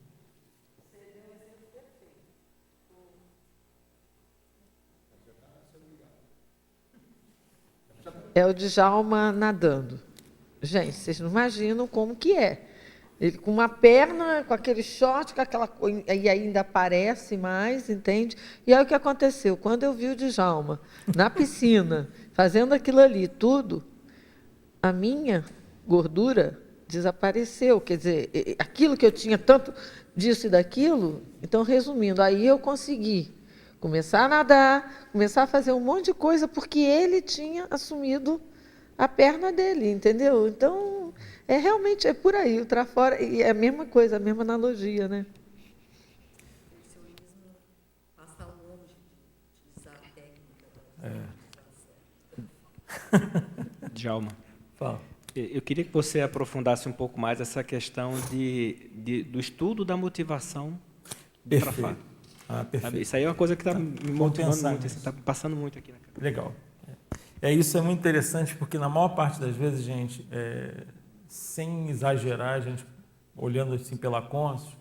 É o Djalma nadando. Gente, vocês não imaginam como que é. Ele com uma perna, com aquele short, com aquela e ainda aparece mais, entende? E aí o que aconteceu? Quando eu vi o Djalma na piscina, fazendo aquilo ali tudo, a minha gordura desapareceu. Quer dizer, aquilo que eu tinha tanto disso e daquilo, então, resumindo, aí eu consegui começar a nadar, começar a fazer um monte de coisa, porque ele tinha assumido a perna dele, entendeu? Então, realmente é por aí, o trafora, e é a mesma coisa, a mesma analogia, né? Passa longe de utilizar a técnica. Djalma, fala. Eu queria que você aprofundasse um pouco mais essa questão do estudo da motivação do trafar. Perfeito. Isso aí é uma coisa que está me motivando muito, está passando muito aqui na cabeça. Legal. Isso é muito interessante, porque na maior parte das vezes, gente, sem exagerar, a gente, olhando assim pela Consus,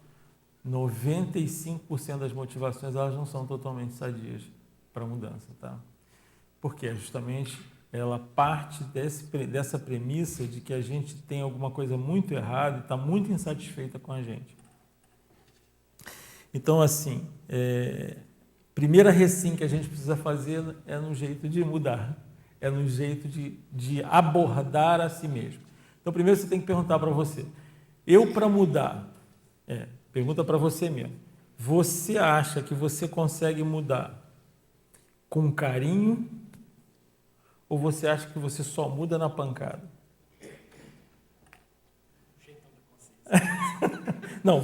95% das motivações elas não são totalmente sadias para a mudança. Tá? Porque justamente ela parte dessa premissa de que a gente tem alguma coisa muito errada e está muito insatisfeita com a gente. Então, assim, primeira recém que a gente precisa fazer é no jeito de mudar, é no jeito de abordar a si mesmo. Então, primeiro você tem que perguntar para você, para mudar, pergunta para você mesmo, você acha que você consegue mudar com carinho ou você acha que você só muda na pancada? Não,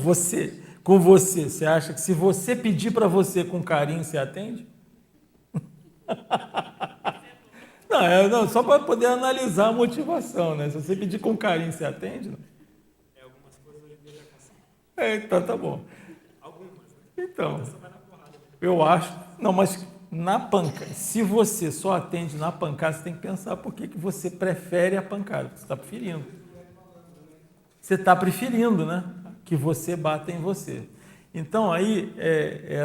com você acha que se você pedir para você com carinho, você atende? Não, só para poder analisar a motivação, né? Se você pedir com carinho, você atende? Não? Algumas coisas hoje em dia já cansam. Então, tá bom. Algumas. Então, eu acho... Não, mas na pancada, se você só atende na pancada, você tem que pensar por que você prefere a pancada. Você está preferindo. Você está preferindo, né? Que você bata em você. Então, aí,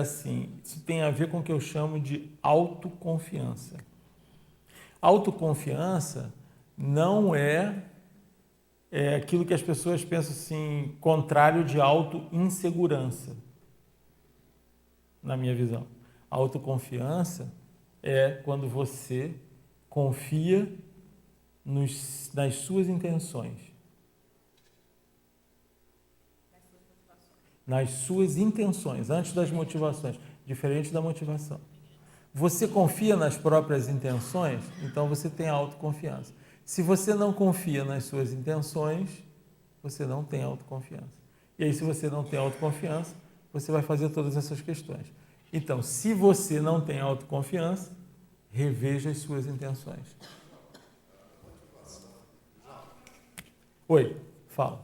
assim, isso tem a ver com o que eu chamo de autoconfiança. Autoconfiança não é aquilo que as pessoas pensam assim, contrário de autoinsegurança, na minha visão. Autoconfiança é quando você confia nas suas intenções. Nas suas intenções, antes das motivações, diferente da motivação. Você confia nas próprias intenções, então você tem autoconfiança. Se você não confia nas suas intenções, você não tem autoconfiança. E aí, se você não tem autoconfiança, você vai fazer todas essas questões. Então, se você não tem autoconfiança, reveja as suas intenções. Oi, fala.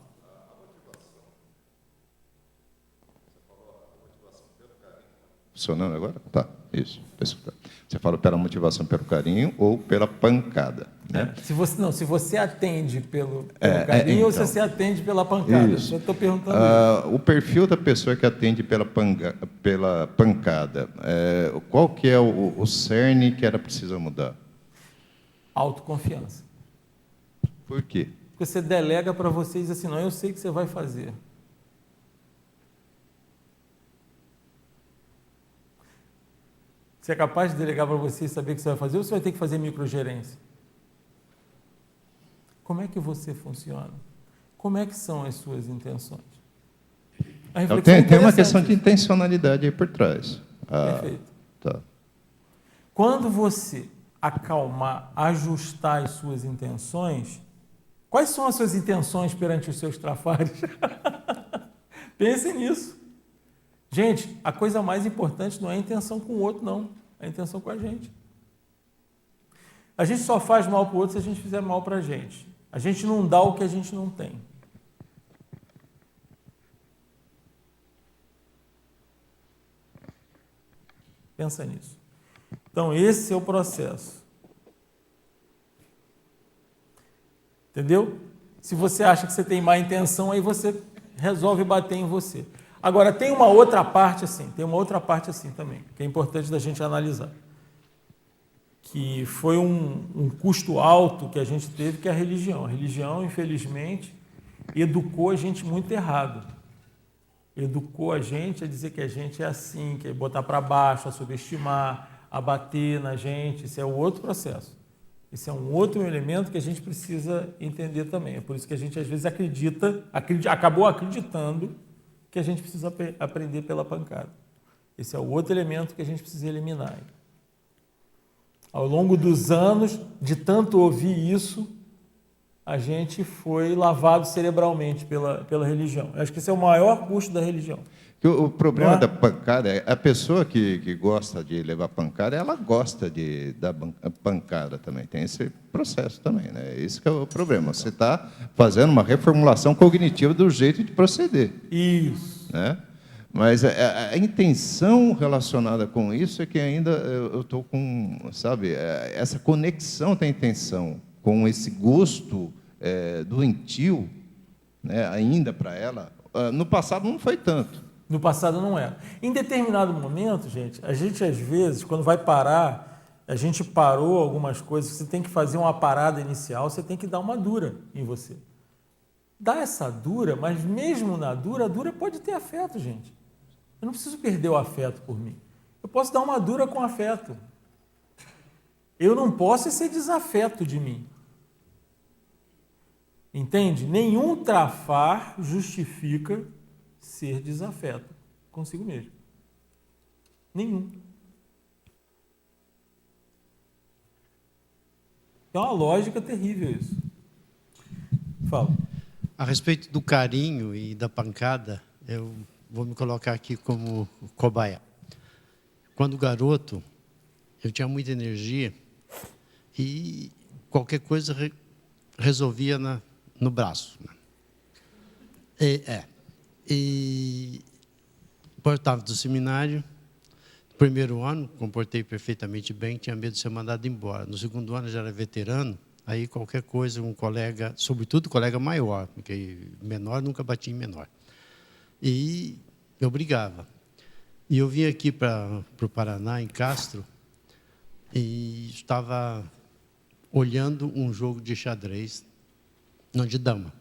Funcionando agora? Tá, isso. Você fala pela motivação pelo carinho ou pela pancada? Né? Se você atende pelo carinho então, ou se você atende pela pancada. Isso. Eu estou perguntando O perfil da pessoa que atende pela pancada, qual que é o cerne que ela precisa mudar? Autoconfiança. Por quê? Porque você delega para vocês assim, não, eu sei que você vai fazer. Você é capaz de delegar para você e saber o que você vai fazer ou você vai ter que fazer microgerência? Como é que você funciona? Como é que são as suas intenções? Então, tem uma questão de intencionalidade aí por trás. Perfeito. Tá. Quando você acalmar, ajustar as suas intenções, quais são as suas intenções perante os seus trafares? Pensem nisso. Gente, a coisa mais importante não é a intenção com o outro, não. É a intenção com a gente. A gente só faz mal para o outro se a gente fizer mal para a gente. A gente não dá o que a gente não tem. Pensa nisso. Então, esse é o processo. Entendeu? Se você acha que você tem má intenção, aí você resolve bater em você. Agora, tem uma outra parte assim também, que é importante da gente analisar. Que foi um custo alto que a gente teve, que é a religião. A religião, infelizmente, educou a gente muito errado. Educou a gente a dizer que a gente é assim, que é botar para baixo, a subestimar, a bater na gente. Isso é outro processo. Esse é um outro elemento que a gente precisa entender também. É por isso que a gente, às vezes, acabou acreditando que a gente precisa aprender pela pancada. Esse é o outro elemento que a gente precisa eliminar. Ao longo dos anos, de tanto ouvir isso, a gente foi lavado cerebralmente pela religião. Eu acho que esse é o maior custo da religião. O problema da pancada é a pessoa que gosta de levar pancada, ela gosta de dar pancada também. Tem esse processo também, né? Esse que é o problema. Você está fazendo uma reformulação cognitiva do jeito de proceder. Isso. Né? Mas a intenção relacionada com isso é que ainda eu estou com, sabe, essa conexão da intenção com esse gosto doentio, né, ainda para ela. No passado não foi tanto. No passado não era. Em determinado momento, a gente às vezes, quando vai parar, a gente parou algumas coisas, você tem que fazer uma parada inicial, você tem que dar uma dura em você. Dá essa dura, mas mesmo na dura, a dura pode ter afeto, gente. Eu não preciso perder o afeto por mim. Eu posso dar uma dura com afeto. Eu não posso ser desafeto de mim. Entende? Nenhum trafar justifica ser desafeto consigo mesmo. Nenhum. É uma lógica terrível isso. Fala. A respeito do carinho e da pancada, eu vou me colocar aqui como cobaia. Quando garoto, eu tinha muita energia e qualquer coisa resolvia no braço. E portava do seminário, no primeiro ano, comportei perfeitamente bem, tinha medo de ser mandado embora. No segundo ano, já era veterano, aí qualquer coisa, um colega, sobretudo colega maior, porque menor nunca batia em menor. E eu brigava. E eu vim aqui para o Paraná, em Castro, e estava olhando um jogo de xadrez, não, de dama.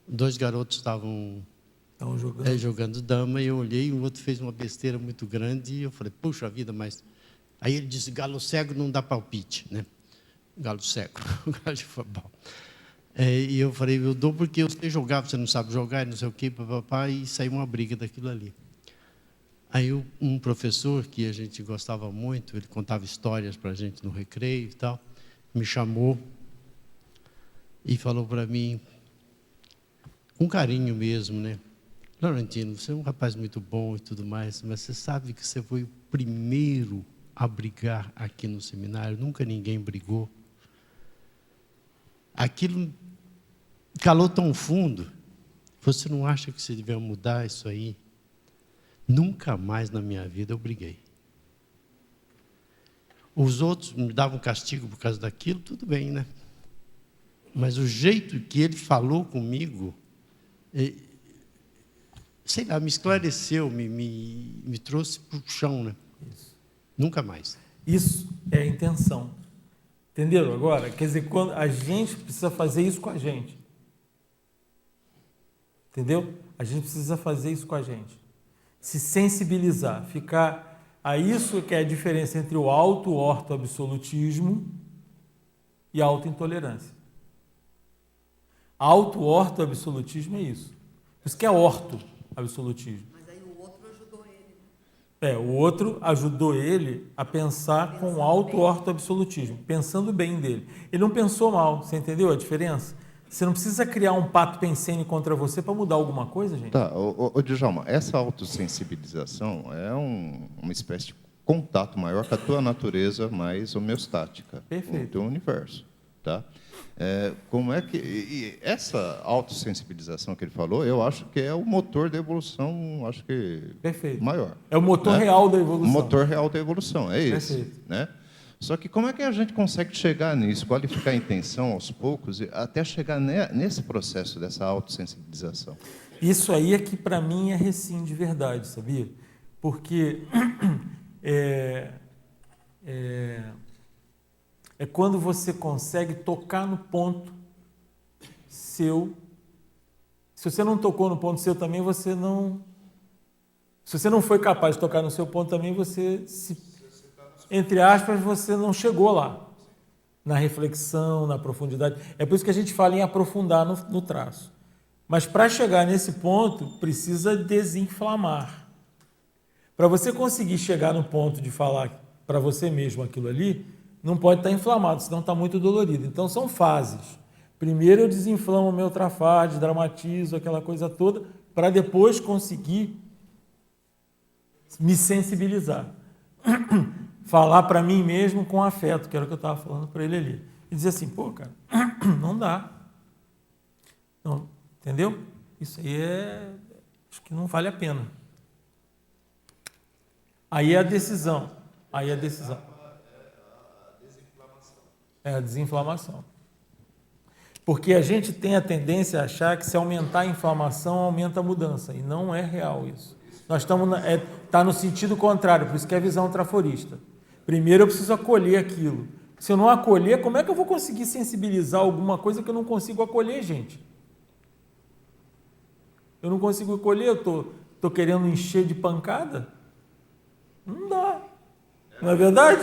Dois garotos estavam jogando dama, e eu olhei, e o outro fez uma besteira muito grande, e eu falei, puxa vida, mas... Aí ele disse, galo cego não dá palpite, né? Galo cego, galo de futebol. E eu falei, eu dou porque eu sei jogar, você não sabe jogar, não sei o quê, papapá, e saiu uma briga daquilo ali. Aí um professor, que a gente gostava muito, ele contava histórias para a gente no recreio e tal, me chamou e falou para mim, com carinho mesmo, né? Laurentino, você é um rapaz muito bom e tudo mais, mas você sabe que você foi o primeiro a brigar aqui no seminário, nunca ninguém brigou. Aquilo calou tão fundo, você não acha que você deve mudar isso aí? Nunca mais na minha vida eu briguei. Os outros me davam castigo por causa daquilo, tudo bem, né? Mas o jeito que ele falou comigo, sei lá, me esclareceu, me trouxe para o chão, né? Isso. Nunca mais. Isso é a intenção. Entenderam agora? Quer dizer, quando a gente precisa fazer isso com a gente. Entendeu? A gente precisa fazer isso com a gente. Se sensibilizar, ficar... A isso que é a diferença entre o auto-orto-absolutismo e a auto-intolerância. Auto-orto-absolutismo é isso. Por isso que é orto-absolutismo. Mas aí o outro ajudou ele. O outro ajudou ele a pensar com auto-orto-absolutismo, pensando bem dele. Ele não pensou mal, você entendeu a diferença? Você não precisa criar um pato pensene contra você para mudar alguma coisa, gente? Tá, Djalma, essa autossensibilização é uma espécie de contato maior com a tua natureza mais homeostática. Perfeito. O teu universo. Tá? Como é que essa autossensibilização que ele falou, eu acho que é o motor da evolução, acho que Perfeito. Maior. É o motor real da evolução. O motor real da evolução, é esse. Perfeito. Né? Só que como é que a gente consegue chegar nisso, qualificar a intenção aos poucos, até chegar nesse processo dessa autossensibilização? Isso aí é que, para mim, é recim de verdade, sabia? Porque é quando você consegue tocar no ponto seu. Se você não tocou no ponto seu também, você não... Se você não foi capaz de tocar no seu ponto também, você entre aspas, você não chegou lá, na reflexão, na profundidade. É por isso que a gente fala em aprofundar no traço. Mas para chegar nesse ponto, precisa desinflamar. Para você conseguir chegar no ponto de falar para você mesmo aquilo ali, não pode estar inflamado, senão está muito dolorido. Então, são fases. Primeiro eu desinflamo o meu trafar, desdramatizo aquela coisa toda, para depois conseguir me sensibilizar. Falar para mim mesmo com afeto, que era o que eu estava falando para ele ali. E dizer assim, pô, cara, não dá. Não, entendeu? Isso aí acho que não vale a pena. Aí é a decisão. Aí é a decisão. É a desinflamação. Porque a gente tem a tendência a achar que se aumentar a inflamação, aumenta a mudança. E não é real isso. Nós estamos... Está no sentido contrário, por isso que é a visão traforista. Primeiro eu preciso acolher aquilo. Se eu não acolher, como é que eu vou conseguir sensibilizar alguma coisa que eu não consigo acolher, gente? Eu não consigo acolher, eu estou querendo encher de pancada? Não dá. Não é verdade?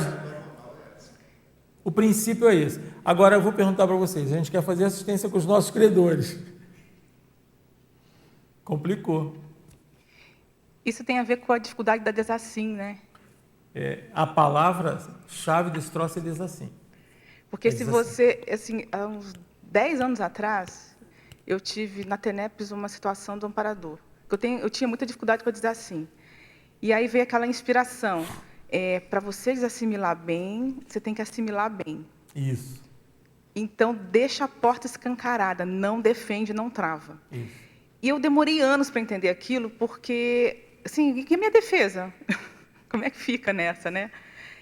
O princípio é esse. Agora eu vou perguntar para vocês, a gente quer fazer assistência com os nossos credores. Complicou. Isso tem a ver com a dificuldade da desassim, né? A palavra-chave desse troço é desassim. Porque se você, assim, há uns 10 anos atrás, eu tive na TENEPS uma situação do amparador. Eu tinha muita dificuldade com a desassim. E aí veio aquela inspiração. Para você desassimilar bem, você tem que assimilar bem. Isso. Então, deixa a porta escancarada, não defende, não trava. Isso. E eu demorei anos para entender aquilo, porque, assim, e a minha defesa? Como é que fica nessa, né?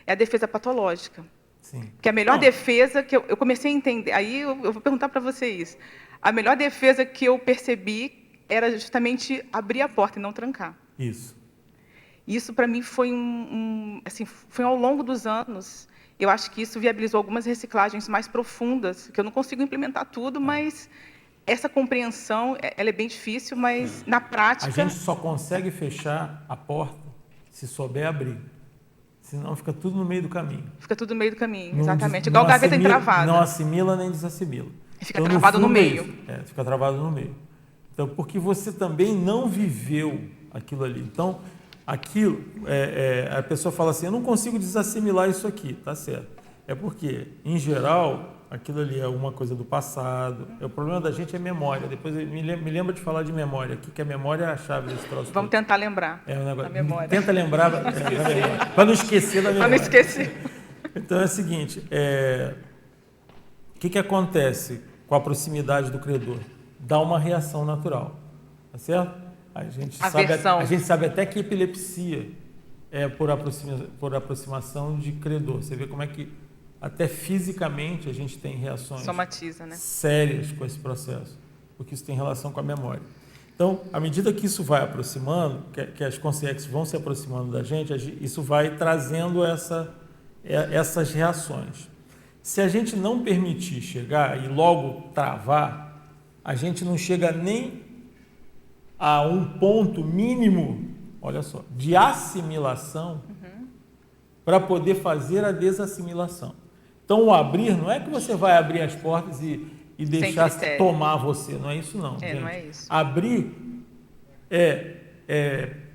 É a defesa patológica. Sim. Que a melhor defesa que eu comecei a entender, aí eu vou perguntar para vocês, a melhor defesa que eu percebi era justamente abrir a porta e não trancar. Isso. Isso, para mim, foi assim, foi ao longo dos anos. Eu acho que isso viabilizou algumas reciclagens mais profundas, que eu não consigo implementar tudo, mas essa compreensão ela é bem difícil, mas na prática... A gente só consegue fechar a porta se souber abrir. Senão fica tudo no meio do caminho. Fica tudo no meio do caminho, Não, exatamente. Igual gaveta entravada. Não assimila nem desassimila. Fica então, travado no meio. Fica travado no meio. Então, porque você também não viveu aquilo ali. Então, aquilo, a pessoa fala assim, eu não consigo desassimilar isso aqui, tá certo. É porque, em geral, aquilo ali é alguma coisa do passado. O problema da gente é memória. Depois me lembra de falar de memória aqui, que a memória é a chave desse troço. Vamos tentar lembrar da memória. Tenta lembrar para não esquecer da memória. Para não esquecer. Então é o seguinte, o que acontece com a proximidade do credor? Dá uma reação natural, tá certo? A gente sabe até que epilepsia é por aproximação de credor. Você vê como é que até fisicamente a gente tem reações somatiza, né? sérias com esse processo, porque isso tem relação com a memória. Então, à medida que isso vai aproximando, que as consciências vão se aproximando da gente, isso vai trazendo essas reações. Se a gente não permitir chegar e logo travar, a gente não chega nem a um ponto mínimo, olha só, de assimilação para poder fazer a desassimilação. Então, o abrir não é que você vai abrir as portas e deixar tomar você, não é isso não. Gente. Não é isso. Abrir é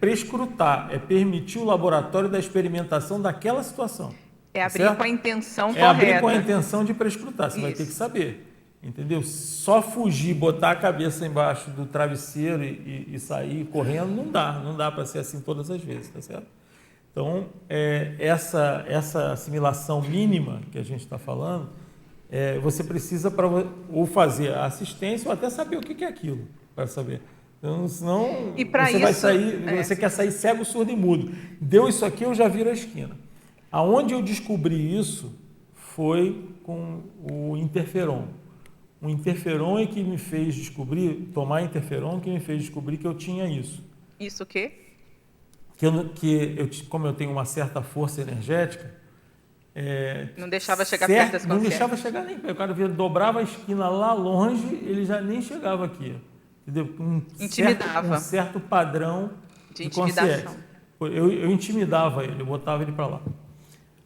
prescrutar, é permitir o laboratório da experimentação daquela situação. É abrir certo? Com a intenção correta. É abrir com a intenção de prescrutar, você vai ter que saber. Entendeu? Só fugir, botar a cabeça embaixo do travesseiro e sair correndo, não dá para ser assim todas as vezes, tá certo? Então, essa assimilação mínima que a gente está falando, você precisa ou fazer a assistência ou até saber o que é aquilo, para saber. Então, senão você vai sair, você quer sair cego, surdo e mudo. Deu isso aqui, eu já viro a esquina. Aonde eu descobri isso foi com o interferon. O interferon é que me fez descobrir, tomar interferon, que me fez descobrir que eu tinha isso. Isso o quê? Como eu tenho uma certa força energética, não deixava chegar perto das consciências. Não deixava chegar nem perto. O cara dobrava a esquina lá longe, ele já nem chegava aqui. Entendeu? Intimidava. Um certo padrão de consciência. Eu intimidava ele, eu botava ele para lá.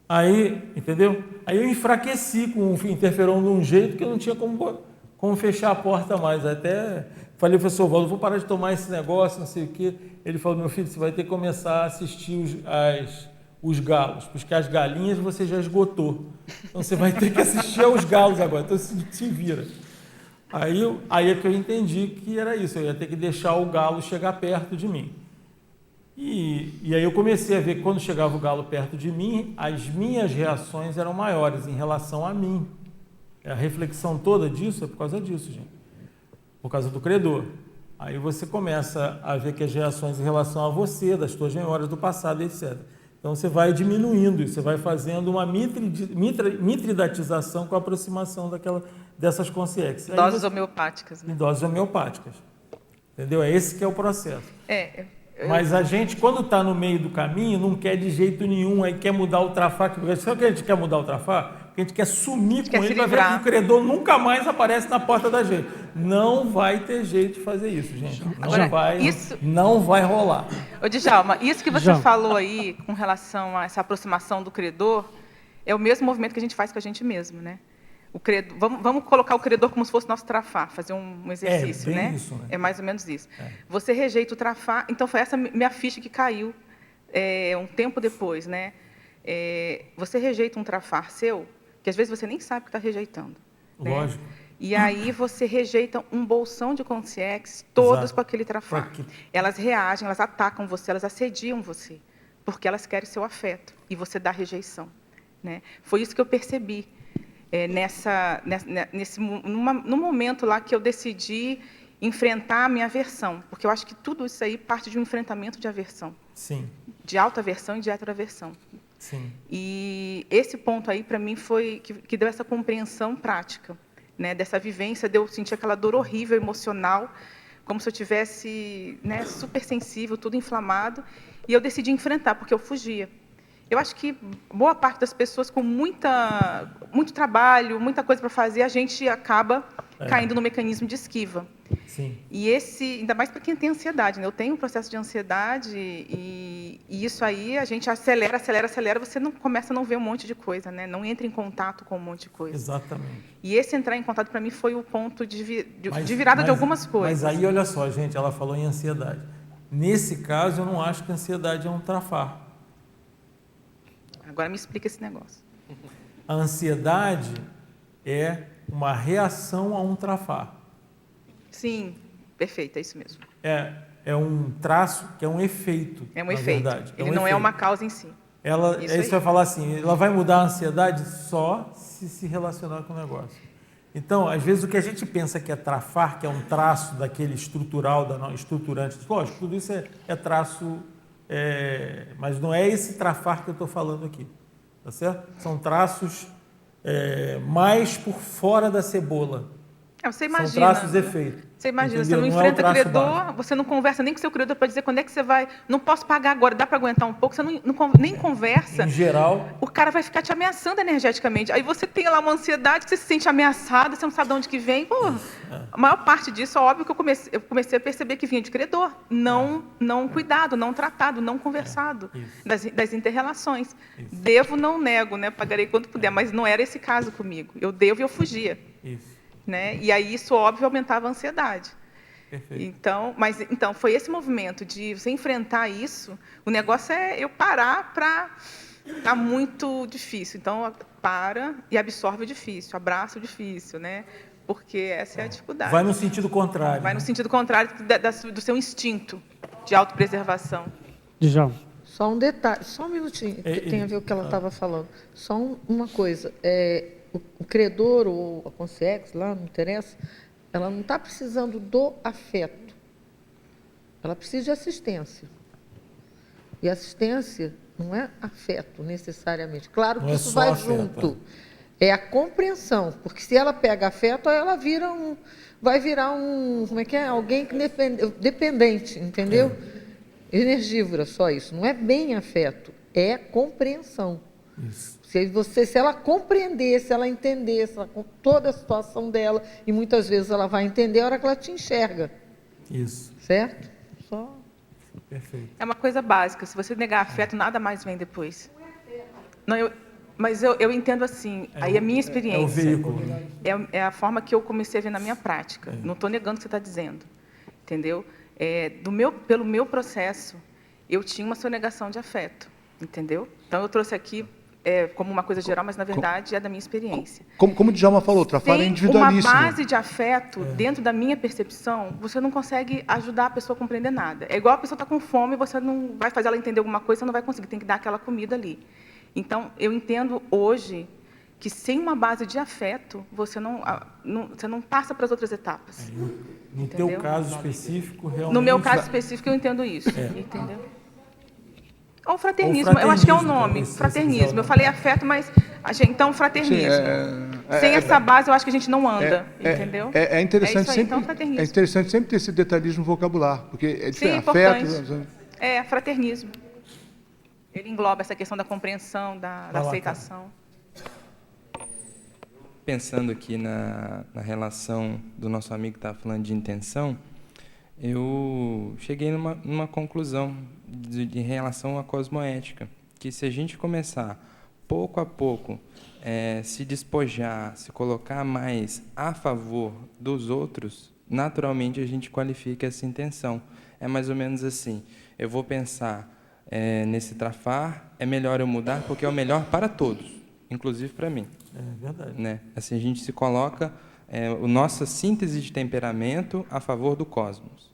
Aí, entendeu? Aí eu enfraqueci com o interferon de um jeito que eu não tinha como fechar a porta mais. Até falei, professor Valdo, vou parar de tomar esse negócio, não sei o quê. Ele falou, meu filho, você vai ter que começar a assistir os galos, porque as galinhas você já esgotou. Então você vai ter que assistir aos galos agora, então se vira. Aí é que eu entendi que era isso, eu ia ter que deixar o galo chegar perto de mim. E aí eu comecei a ver que quando chegava o galo perto de mim, as minhas reações eram maiores em relação a mim. A reflexão toda disso é por causa disso, gente. Por causa do credor. Aí você começa a ver que as reações em relação a você, das suas memórias do passado, etc. Então você vai diminuindo, você vai fazendo uma mitridatização com a aproximação dessas consciências. Doses homeopáticas. Né? Doses homeopáticas. Entendeu? É esse que é o processo. Mas a gente, quando está no meio do caminho, não quer de jeito nenhum, aí quer mudar o trafar. Sabe o que a gente quer mudar o trafar? Porque a gente quer sumir com ele, para ver que o credor nunca mais aparece na porta da gente. Não vai ter jeito de fazer isso, gente. Não vai rolar. Ô, Djalma, isso que você falou aí com relação a essa aproximação do credor é o mesmo movimento que a gente faz com a gente mesmo, né? O credor, vamos colocar o credor como se fosse nosso trafar, fazer um exercício, né? Isso, né? É mais ou menos isso. Você rejeita o trafar, então foi essa minha ficha que caiu um tempo depois, né? Você rejeita um trafar seu, que às vezes você nem sabe que está rejeitando. Lógico. Né? E aí você rejeita um bolsão de consciências, todas com aquele trafar. Elas reagem, elas atacam você, elas assediam você, porque elas querem seu afeto, e você dá rejeição. Né? Foi isso que eu percebi. No momento lá que eu decidi enfrentar a minha aversão, porque eu acho que tudo isso aí parte de um enfrentamento de aversão. Sim. De autoaversão e de heteroaversão. Sim. E esse ponto aí, para mim, foi que deu essa compreensão prática, né, dessa vivência, de eu sentir aquela dor horrível, emocional, como se eu tivesse, né, super sensível, tudo inflamado, e eu decidi enfrentar, porque eu fugia. Eu acho que boa parte das pessoas com muito trabalho, muita coisa para fazer, a gente acaba caindo no mecanismo de esquiva. Sim. E ainda mais para quem tem ansiedade, né? Eu tenho um processo de ansiedade e isso aí a gente acelera, você não começa a não ver um monte de coisa, né? Não entra em contato com um monte de coisa. Exatamente. E esse entrar em contato para mim foi o ponto de virada de algumas coisas. Mas aí, olha só, gente, ela falou em ansiedade. Nesse caso, eu não acho que a ansiedade é um trafar. Agora me explica esse negócio. A ansiedade é uma reação a um trafar. Sim, perfeito, é isso mesmo. É um traço que é um efeito. É um efeito. Verdade. Ele não é uma causa em si. Isso vai falar assim, ela vai mudar a ansiedade só se relacionar com o negócio. Então, às vezes, o que a gente pensa que é trafar, que é um traço daquele estrutural, estruturante, lógico, tudo isso é traço, mas não é esse trafar que eu estou falando aqui, tá certo? São traços mais por fora da cebola. Você imagina. São traços e efeitos. Você imagina, Entendeu? você não Não é o enfrenta traço credor, básico. você não conversa nem com o seu credor para dizer quando é que você vai. Não posso pagar agora, dá para aguentar um pouco, você nem conversa. Em geral. O cara vai ficar te ameaçando energeticamente. Aí você tem lá uma ansiedade, que você se sente ameaçado, você não sabe de onde que vem. Pô, a maior parte disso, óbvio que eu comecei a perceber que vinha de credor. Não cuidado, não tratado, não conversado. Das inter-relações. Devo, não nego, né? Pagarei quanto puder, mas não era esse caso comigo. Eu devo e eu fugia. Isso. Né? E aí isso, óbvio, aumentava a ansiedade. Perfeito. Então, foi esse movimento de você enfrentar isso. O negócio é eu parar para... Está muito difícil. Então, para e absorve o difícil, abraça o difícil, né? Porque essa é a dificuldade. Vai no sentido contrário. Vai no sentido contrário do seu instinto de autopreservação. Djalma. Só um detalhe, só um minutinho, que tem a ver com o que ela estava falando. Só uma coisa. O credor ou a Consciex, lá, não interessa, ela não está precisando do afeto. Ela precisa de assistência. E assistência não é afeto, necessariamente. Claro que isso vai junto. É a compreensão. Porque se ela pega afeto, ela vai virar como é que é? Alguém dependente, entendeu? Energivora, só isso. Não é bem afeto, é compreensão. Isso. Se ela compreender, se ela entender com toda a situação dela, e muitas vezes ela vai entender a hora que ela te enxerga. Isso. Certo? Só. Perfeito. É uma coisa básica. Se você negar afeto, nada mais vem depois. Não, mas eu entendo assim, aí a minha experiência. É o veículo. É a forma que eu comecei a ver na minha prática. Não estou negando o que você está dizendo. Entendeu? Pelo meu processo, eu tinha uma sonegação de afeto. Entendeu? Então, eu trouxe aqui como uma coisa geral, mas, na verdade, é da minha experiência. Como o Djalma falou, Trafara é individualíssimo. Uma base de afeto, dentro da minha percepção, você não consegue ajudar a pessoa a compreender nada. É igual a pessoa está com fome, você não vai fazer ela entender alguma coisa, você não vai conseguir, tem que dar aquela comida ali. Então, eu entendo hoje que, sem uma base de afeto, você não passa para as outras etapas. No teu caso específico, realmente... No meu caso específico, eu entendo isso. Entendeu? Ou fraternismo, eu acho que é o nome, fraternismo. Eu falei afeto, mas então fraternismo. Sem essa base, eu acho que a gente não anda, entendeu? É interessante, isso aí, sempre, então, fraternismo. é interessante sempre ter esse detalhismo no vocabulário, porque é diferente. Afeto. Fraternismo. Ele engloba essa questão da compreensão, da aceitação. Pensando aqui na relação do nosso amigo que estava falando de intenção, eu cheguei numa conclusão em relação à cosmoética, que se a gente começar, pouco a pouco, se despojar, se colocar mais a favor dos outros, naturalmente a gente qualifica essa intenção. É mais ou menos assim, eu vou pensar nesse trafar, é melhor eu mudar porque é o melhor para todos, inclusive para mim. É verdade. Né? Assim a gente se coloca, a nossa síntese de temperamento a favor do cosmos,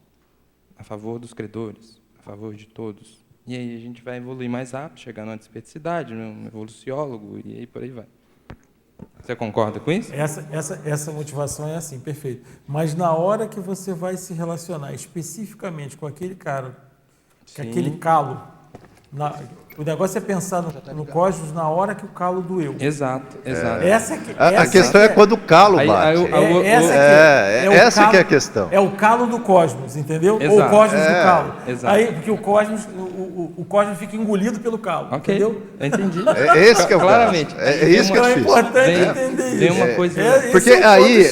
a favor dos credores, a favor de todos. E aí a gente vai evoluir mais rápido, chegar numa desperticidade, num evoluciólogo, e aí por aí vai. Você concorda com isso? Essa motivação é assim, perfeito. Mas na hora que você vai se relacionar especificamente com aquele cara, com aquele calo, o negócio é pensar no cosmos na hora que o calo doeu. Exato. A questão é quando o calo bate. Essa que é a questão. É o calo do cosmos, entendeu? Exato. Ou o cosmos do calo. Exato. Aí, porque o cosmos fica engolido pelo calo, entendeu? Eu entendi. Esse que é o claramente. É isso que é difícil. É importante entender isso. Tem uma coisa... Porque aí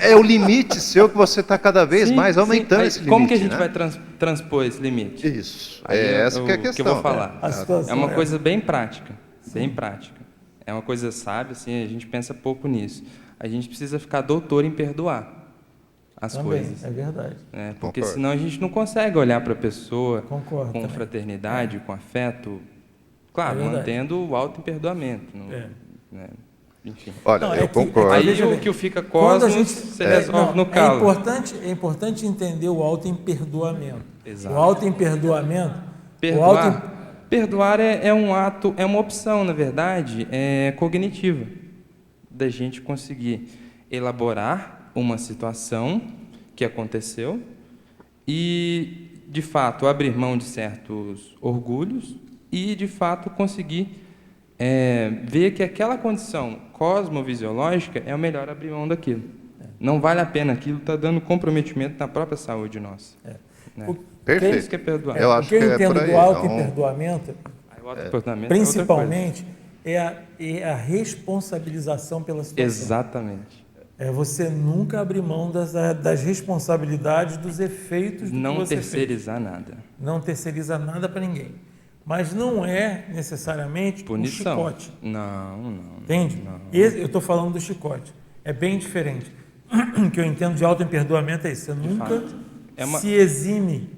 é o limite seu que você está cada vez mais aumentando esse limite. Como que a gente vai transpor esse limite? Isso. Essa que é a questão. Que eu vou falar. É uma coisa bem prática, bem prática. É uma coisa sábia, assim, a gente pensa pouco nisso. A gente precisa ficar doutor em perdoar as coisas. É verdade. Porque senão a gente não consegue olhar para a pessoa com fraternidade, com afeto, claro, mantendo o auto-emperdoamento. Enfim. Olha, eu concordo. Aí o que fica cosmos, você resolve no calo. É importante entender o auto-emperdoamento. Exato. O auto-emperdoamento... Perdoar é um ato, é uma opção, na verdade, cognitiva, da gente conseguir elaborar uma situação que aconteceu e, de fato, abrir mão de certos orgulhos e, de fato, conseguir ver que aquela condição cosmovisiológica é o melhor abrir mão daquilo. Não vale a pena, aquilo está dando comprometimento na própria saúde nossa. Né? Perfeito. Isso que é perdoar. Eu acho que eu entendo do auto-perdoamento, principalmente, é a responsabilização pela situação. Exatamente. É você nunca abrir mão das responsabilidades, dos efeitos do que você fez. Não terceirizar nada. Não terceirizar nada para ninguém. Mas não é necessariamente punição. Um chicote. Não. Entende? Não. Eu estou falando do chicote. É bem diferente. O que eu entendo de auto-perdoamento é isso. Você nunca se exime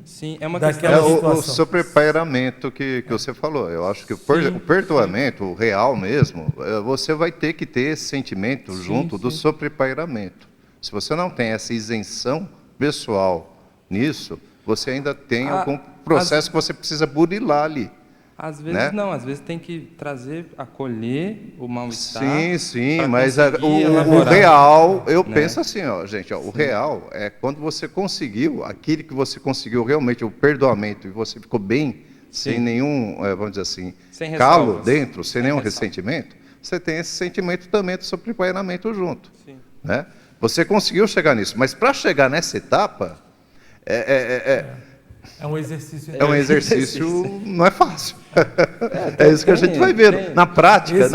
daquela situação. O sobrepairamento que você falou. Eu acho que o perdoamento, o real mesmo, você vai ter que ter esse sentimento junto do sobrepairamento. Se você não tem essa isenção pessoal nisso, você ainda tem algum processo que você precisa burilar ali. Às vezes não, às vezes tem que acolher o mal-estar. Sim, mas o real, eu penso assim, gente, o real é quando você conseguiu aquilo que você conseguiu realmente, o perdoamento, e você ficou bem, sem nenhum, vamos dizer assim, calo dentro, sem nenhum ressentimento, você tem esse sentimento também do sobrepairamento junto. Né? Você conseguiu chegar nisso, mas para chegar nessa etapa, é um exercício. É um exercício, não é fácil. É isso que a gente vai ver na prática.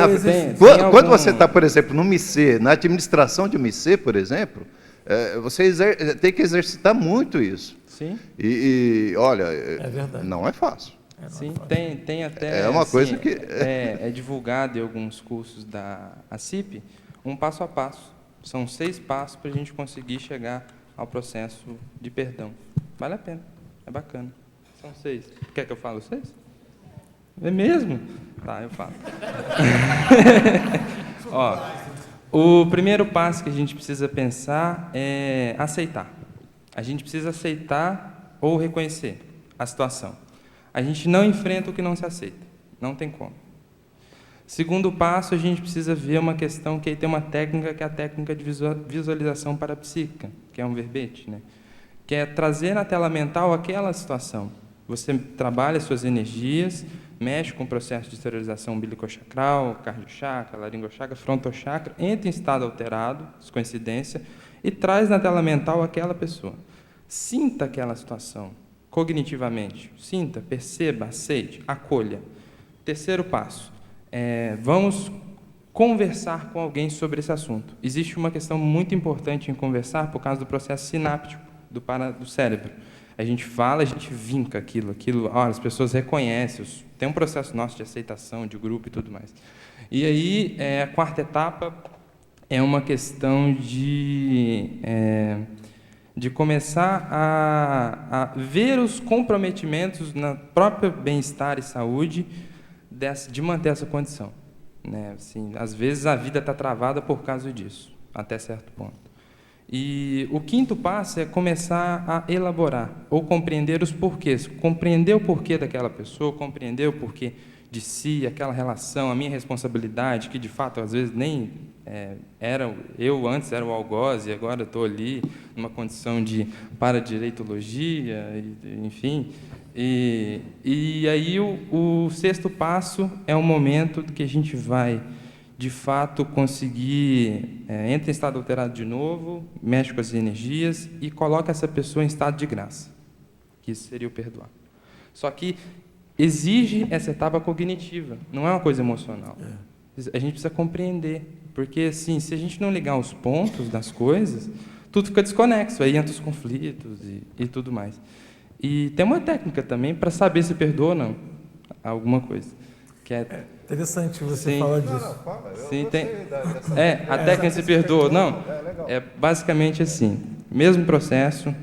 Quando você está, por exemplo, no MIC, na administração de MIC, por exemplo, você tem que exercitar muito isso. Sim. E olha, não é fácil. Sim, tem até. É uma coisa que. É divulgado em alguns cursos da ACIP, um passo a passo. São 6 passos para a gente conseguir chegar ao processo de perdão. Vale a pena. É bacana. São 6. Quer que eu fale 6? É mesmo? Tá, eu falo. O primeiro passo que a gente precisa pensar é aceitar. A gente precisa aceitar ou reconhecer a situação. A gente não enfrenta o que não se aceita. Não tem como. Segundo passo, a gente precisa ver uma questão que aí tem uma técnica, que é a técnica de visualização parapsíquica, que é um verbete, né? Que é trazer na tela mental aquela situação. Você trabalha suas energias, mexe com o processo de esterilização umbilicochacral, cardiochakra, laringochakra, frontochakra, entra em estado alterado, descoincidência, e traz na tela mental aquela pessoa. Sinta aquela situação, cognitivamente. Sinta, perceba, aceite, acolha. Terceiro passo, vamos conversar com alguém sobre esse assunto. Existe uma questão muito importante em conversar por causa do processo sináptico do cérebro. A gente fala, a gente vinca aquilo, as pessoas reconhecem, tem um processo nosso de aceitação, de grupo e tudo mais. E aí, a quarta etapa é uma questão de começar a ver os comprometimentos na própria bem-estar e saúde de manter essa condição. Né? Assim, às vezes a vida está travada por causa disso, até certo ponto. E o quinto passo é começar a elaborar ou compreender os porquês. Compreender o porquê daquela pessoa, compreender o porquê de si, aquela relação, a minha responsabilidade, que de fato às vezes nem eu antes era o algoz e agora estou ali numa condição de paradireitologia, enfim. E aí o sexto passo é o momento que a gente vai de fato conseguir, entra em estado alterado de novo, mexe com as energias e coloca essa pessoa em estado de graça, que isso seria o perdoar. Só que exige essa etapa cognitiva, não é uma coisa emocional. A gente precisa compreender, porque assim, se a gente não ligar os pontos das coisas, tudo fica desconexo, aí entra os conflitos e tudo mais. E tem uma técnica também para saber se perdoa ou não alguma coisa, que é interessante você falar disso. Sim, tem. A técnica se perdoa. Não, é basicamente assim. Mesmo processo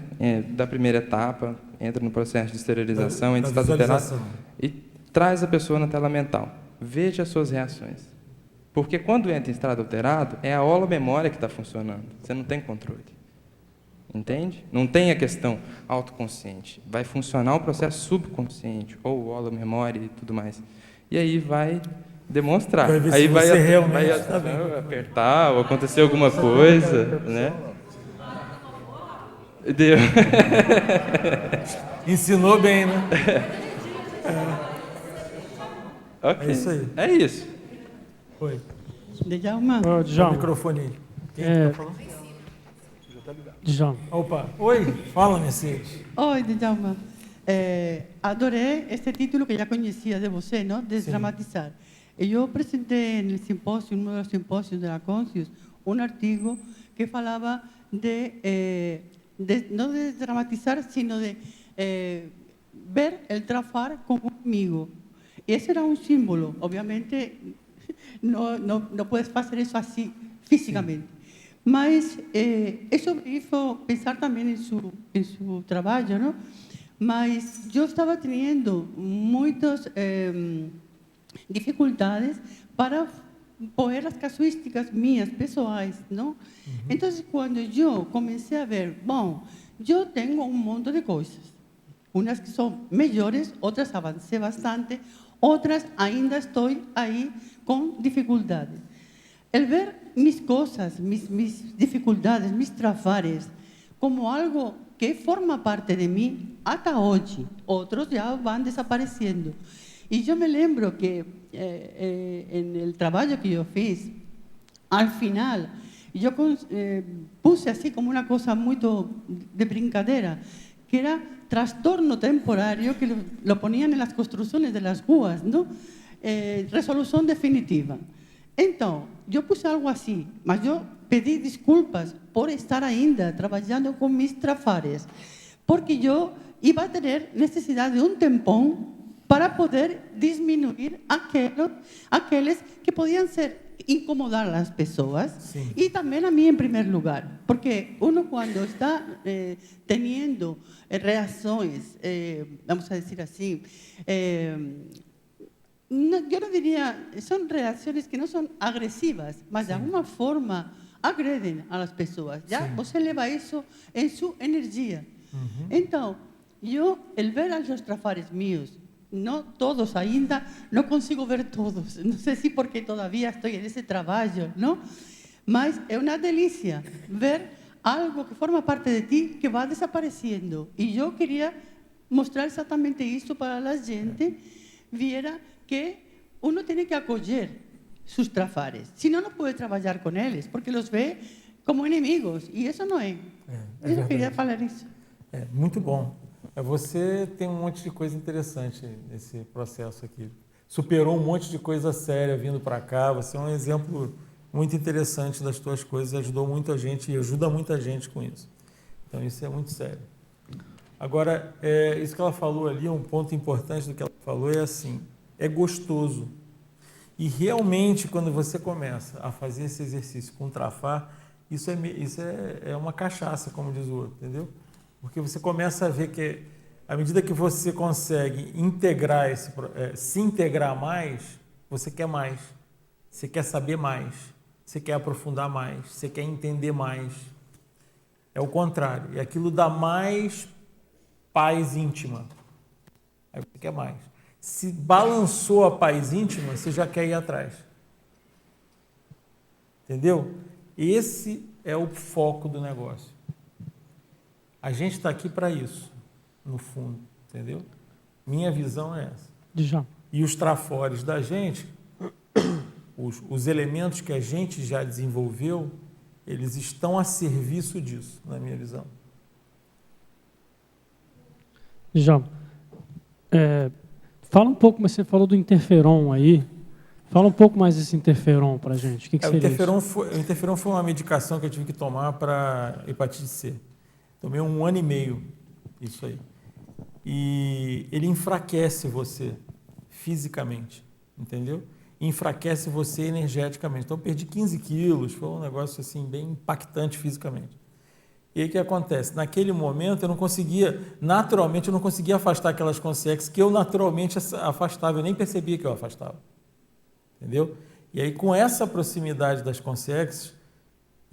da primeira etapa, entra no processo de esterilização, entra em estado alterado e traz a pessoa na tela mental. Veja as suas reações. Porque quando entra em estado alterado, é a holomemória que está funcionando. Você não tem controle. Entende? Não tem a questão autoconsciente. Vai funcionar o processo subconsciente, ou holomemória e tudo mais. E aí vai demonstrar. Aí vai apertar ou acontecer alguma coisa, né? Deu. Ensinou bem, né? Okay. É isso aí. É isso. Oi. Djalma. Ô, Djalma. O microfone. Quem está falando? Djalma. Opa. Oi, fala, Mercedes. Oi, Djalma. Adorei este título que já conhecia de você, não? Desdramatizar. Eu apresentei no simpósio, um dos simpósios da Conscius, um artigo que falava não de desdramatizar, sino de ver o trafar como um amigo. Esse era um símbolo, obviamente. No puedes fazer isso assim, fisicamente. Mas isso me hizo pensar também em seu trabalho, não? Mas eu estava tendo muitas dificuldades para pôr as casuísticas minhas, pessoais, não? Então, quando eu comecei a ver, bom, eu tenho um monte de coisas. Umas que são melhores, outras avancei bastante, outras ainda estou aí com dificuldades. El ver mis coisas, mis dificuldades, mis travares, como algo que forma parte de mim até hoje, outros já vão desaparecendo. E eu me lembro que no trabalho que eu fiz, ao final, eu puse assim como uma coisa muito de brincadeira, que era trastorno temporário, que lo ponían nas construções das ruas, não? Resolução definitiva. Então, eu puse algo assim, mas eu pedi desculpas por estar ainda trabalhando com mis trafares, porque eu ia ter necessidade de um tempão para poder diminuir aqueles que podiam incomodar as pessoas. Sim. E também a mim em primeiro lugar, porque uno quando está tendo reações, vamos a dizer assim, eu não diria, são reações que não são agressivas, mas de alguma forma agredem as pessoas. Já você leva isso em sua energia. Então, eu, ver os trafares meus, não todos ainda, não consigo ver todos. Não sei se porque todavia estou nesse trabalho, não? Mas é uma delícia ver algo que forma parte de ti que vai desaparecendo. E eu queria mostrar exatamente isso para a gente, viera que uno tem que acolher seus trafares. Senão não pode trabalhar com eles, porque os vê como inimigos. E isso não é. Eu queria falar isso. Muito bom. Você tem um monte de coisa interessante nesse processo aqui. Superou um monte de coisa séria vindo para cá. Você é um exemplo muito interessante das tuas coisas. Ajudou muita gente e ajuda muita gente com isso. Então, isso é muito sério. Agora, isso que ela falou ali, um ponto importante do que ela falou é assim, é gostoso. E realmente, quando você começa a fazer esse exercício com trafar, isso é uma cachaça, como diz o outro, entendeu? Porque você começa a ver que, à medida que você consegue integrar se integrar mais, você quer mais, você quer saber mais, você quer aprofundar mais, você quer entender mais. É o contrário, e aquilo dá mais paz íntima. Aí você quer mais. Se balançou a paz íntima, você já quer ir atrás. Entendeu? Esse é o foco do negócio. A gente está aqui para isso, no fundo, entendeu? Minha visão é essa. Já. E os trafores da gente, os elementos que a gente já desenvolveu, eles estão a serviço disso, na minha visão. Já. Fala um pouco, mas você falou do interferon aí. Fala um pouco mais desse interferon para a gente. O que seria isso? O interferon foi uma medicação que eu tive que tomar para hepatite C. Tomei 1 ano e meio, isso aí. E ele enfraquece você fisicamente, entendeu? Enfraquece você energeticamente. Então, eu perdi 15 quilos, foi um negócio assim bem impactante fisicamente. E aí o que acontece? Naquele momento, naturalmente, eu não conseguia afastar aquelas consciências que eu naturalmente afastava, eu nem percebia que eu afastava. Entendeu? E aí, com essa proximidade das consciências,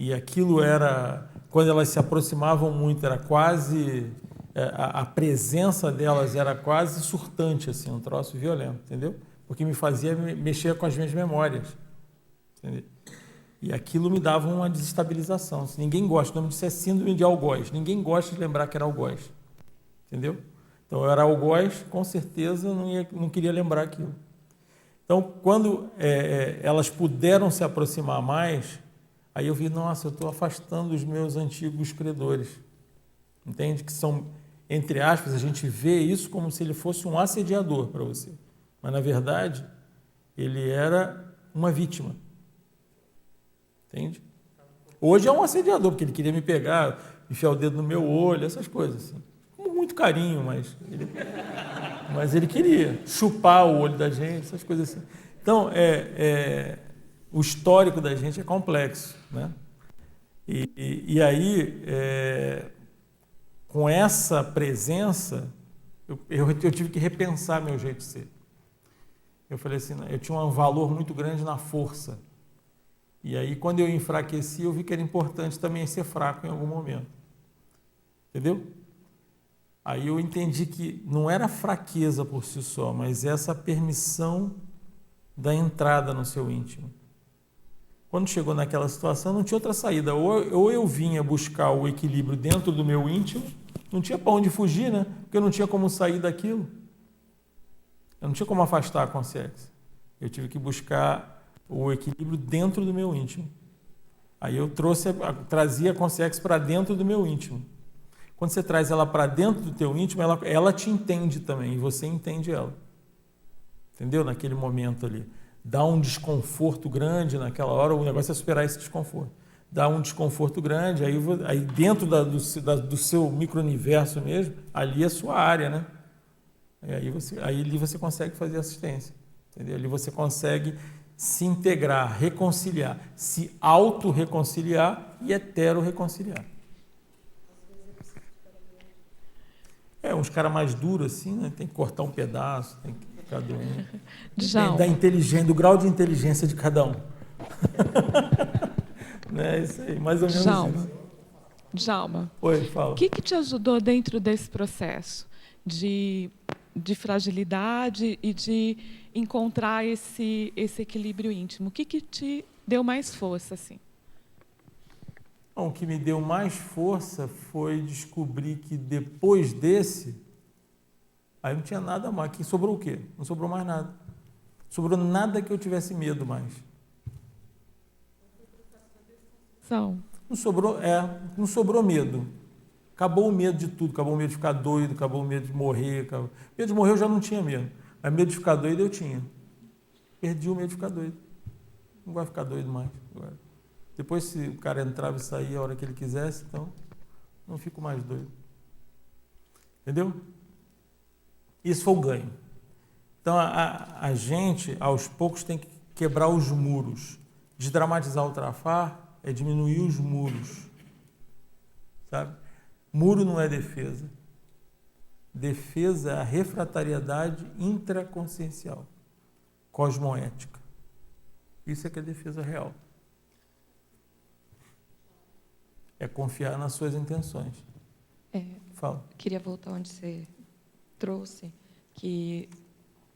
e aquilo era, quando elas se aproximavam muito, era quase, a presença delas era quase surtante, assim, um troço violento, entendeu? Porque me fazia mexer com as minhas memórias, entendeu? E aquilo me dava uma desestabilização. Ninguém gosta, o nome disso é síndrome de algoz. Ninguém gosta de lembrar que era algoz, entendeu? Então, eu era algoz, com certeza não queria lembrar aquilo. Então, quando elas puderam se aproximar mais, aí eu vi, nossa, eu estou afastando os meus antigos credores. Entende? Que são, entre aspas, a gente vê isso como se ele fosse um assediador para você. Mas, na verdade, ele era uma vítima. Entende? Hoje é um assediador, porque ele queria me pegar, enfiar o dedo no meu olho, essas coisas assim. Com muito carinho, mas ele queria chupar o olho da gente, essas coisas assim. Então, o histórico da gente é complexo, né? E aí, com essa presença, eu tive que repensar meu jeito de ser. Eu falei assim, eu tinha um valor muito grande na força. E aí, quando eu enfraqueci, eu vi que era importante também ser fraco em algum momento. Entendeu? Aí eu entendi que não era fraqueza por si só, mas essa permissão da entrada no seu íntimo. Quando chegou naquela situação, não tinha outra saída. Ou eu vinha buscar o equilíbrio dentro do meu íntimo, não tinha para onde fugir, né? Porque eu não tinha como sair daquilo. Eu não tinha como afastar a consciência. Eu tive que buscar o equilíbrio dentro do meu íntimo. Aí eu trazia a consciência para dentro do meu íntimo. Quando você traz ela para dentro do teu íntimo, ela te entende também, e você entende ela. Entendeu? Naquele momento ali. Dá um desconforto grande naquela hora, o negócio é superar esse desconforto. Dá um desconforto grande, aí dentro do seu micro-universo mesmo, ali é a sua área, né? Aí ali você consegue fazer assistência. Entendeu? Ali você consegue se integrar, reconciliar, se auto-reconciliar e hetero-reconciliar. Uns caras mais duros assim, né? Tem que cortar um pedaço, tem que ficar doendo. Depende do grau de inteligência de cada um. É isso aí, mais ou menos isso. Djalma, oi, fala. O que te ajudou dentro desse processo de fragilidade e de encontrar esse equilíbrio íntimo? O que te deu mais força, assim? O que me deu mais força foi descobrir que depois desse, aí não tinha nada mais. Que sobrou o quê? Não sobrou mais nada. Sobrou nada que eu tivesse medo mais. Não sobrou medo. Acabou o medo de tudo. Acabou o medo de ficar doido, acabou o medo de morrer. Medo de morrer eu já não tinha medo. Mas medo de ficar doido eu tinha. Perdi o medo de ficar doido. Não vai ficar doido mais agora. Depois, se o cara entrava e saía a hora que ele quisesse, então não fico mais doido. Entendeu? Isso foi o ganho. Então, a gente, aos poucos, tem que quebrar os muros. Desdramatizar o trafar é diminuir os muros. Sabe? Muro não é defesa. Defesa é a refratariedade intraconsciencial, cosmoética. Isso é que é defesa real. É confiar nas suas intenções. Fala. Queria voltar onde você trouxe, que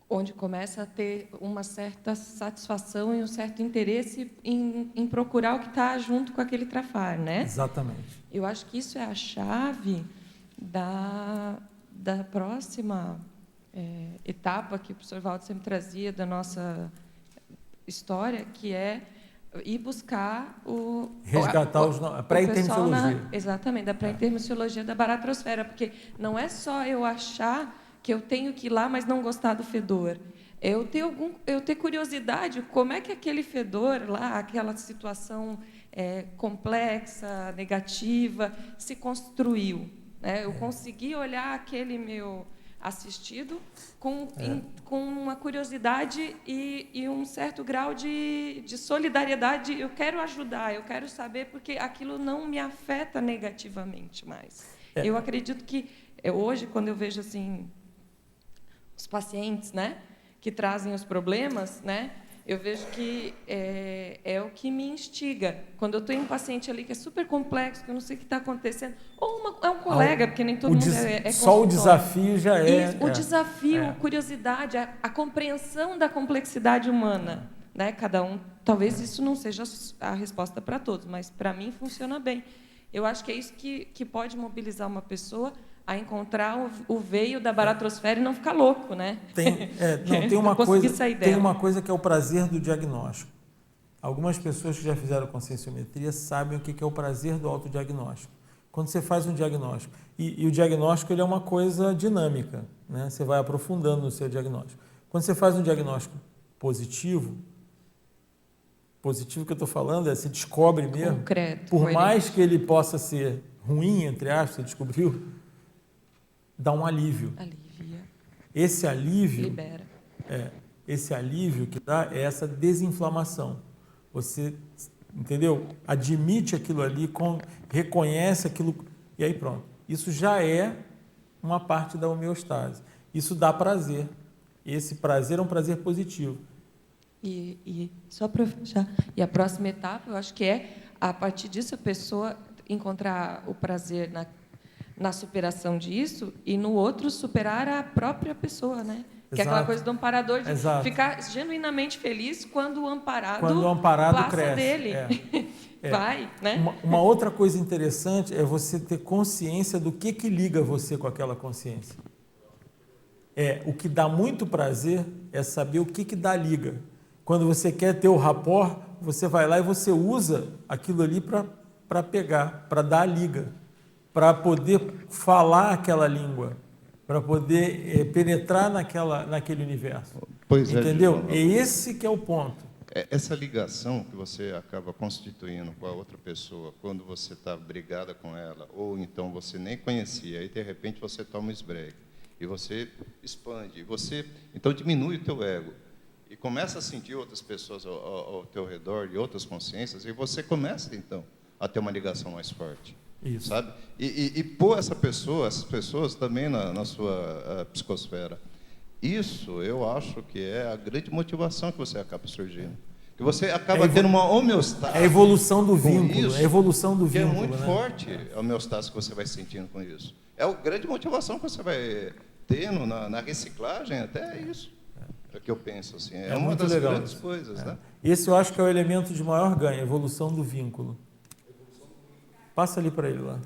onde começa a ter uma certa satisfação e um certo interesse em procurar o que está junto com aquele trafar, né? Exatamente. Eu acho que isso é a chave da próxima etapa que o professor Walter sempre trazia da história, que é ir buscar resgatar a pré-intermissiologia. Exatamente, da pré-intermissiologia da baratrosfera, porque não é só eu achar que eu tenho que ir lá, mas não gostar do fedor. Eu ter curiosidade, como é que aquele fedor lá, aquela situação complexa, negativa, se construiu. Né? Eu consegui olhar aquele meu assistido com uma curiosidade e um certo grau de solidariedade. Eu quero ajudar, eu quero saber, porque aquilo não me afeta negativamente mais. Eu acredito que hoje, quando eu vejo assim os pacientes, né, que trazem os problemas, né, eu vejo que é o que me instiga. Quando eu tenho um paciente ali que é super complexo, que eu não sei o que está acontecendo, ou é um colega, porque nem todo mundo é só o desafio já é... O desafio, a curiosidade, a compreensão da complexidade humana. Né? Cada um, talvez isso não seja a resposta para todos, mas para mim funciona bem. Eu acho que é isso que pode mobilizar uma pessoa a encontrar o veio da baratrosfera e não ficar louco, né? Tem uma coisa que é o prazer do diagnóstico. Algumas pessoas que já fizeram conscienciometria sabem o que é o prazer do autodiagnóstico. Quando você faz um diagnóstico, e o diagnóstico ele é uma coisa dinâmica, né? Você vai aprofundando no seu diagnóstico. Quando você faz um diagnóstico positivo que eu estou falando se descobre mesmo, concreto, por mais que ele possa ser ruim, entre aspas, você descobriu, dá um alívio. Alivia. Esse alívio... Libera. Esse alívio que dá é essa desinflamação. Você, entendeu? Admite aquilo ali, reconhece aquilo, e aí pronto. Isso já é uma parte da homeostase. Isso dá prazer. Esse prazer é um prazer positivo. E só para fechar, e a próxima etapa, eu acho que a partir disso, a pessoa encontrar o prazer na superação disso e no outro superar a própria pessoa, né? Que é aquela coisa do amparador de ficar genuinamente feliz quando o amparado passa cresce. Dele. Vai, né? Uma outra coisa interessante é você ter consciência do que liga você com aquela consciência. O que dá muito prazer é saber o que dá liga. Quando você quer ter o rapport, você vai lá e você usa aquilo ali para pegar, para dar a liga, para poder falar aquela língua, para poder penetrar naquele universo. Pois entendeu? É esse que é o ponto. Essa ligação que você acaba constituindo com a outra pessoa, quando você está brigada com ela, ou então você nem conhecia, aí de repente você toma um esbrega, e você expande, então diminui o teu ego, e começa a sentir outras pessoas ao teu redor, de outras consciências, e você começa, então, a ter uma ligação mais forte. Isso. Sabe? E pôr essas pessoas também na sua psicosfera. Isso, eu acho que é a grande motivação que você acaba surgindo. Que você acaba tendo uma homeostase. É a evolução do vínculo. Isso, é a evolução do vínculo. É muito forte né? a homeostase que você vai sentindo com isso. É a grande motivação que você vai tendo na reciclagem, até isso. É o que eu penso. Assim. É uma das grandes coisas. Né? Esse eu acho que é o elemento de maior ganho, a evolução do vínculo. Passa ali para ele lá.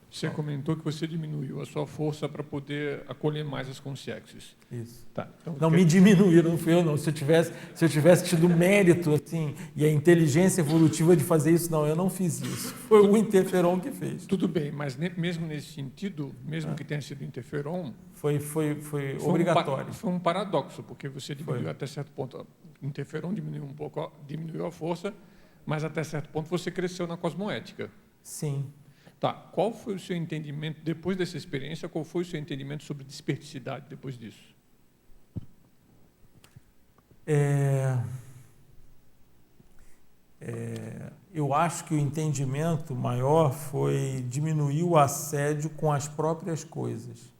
Você comentou que você diminuiu a sua força para poder acolher mais as consciências. Isso. Tá, então, não me diminuíram, não fui eu não. Se eu tivesse tido mérito assim, e a inteligência evolutiva de fazer isso, não, eu não fiz isso. Foi o interferon que fez. Tudo bem, mas mesmo nesse sentido, mesmo que tenha sido interferon, foi obrigatório. Foi um paradoxo, porque você diminuiu até certo ponto. Interferon diminuiu um pouco, diminuiu a força, mas até certo ponto você cresceu na cosmoética. Sim. Tá. Qual foi o seu entendimento, depois dessa experiência, qual foi o seu entendimento sobre desperticidade depois disso? Eu acho que o entendimento maior foi diminuir o assédio com as próprias coisas.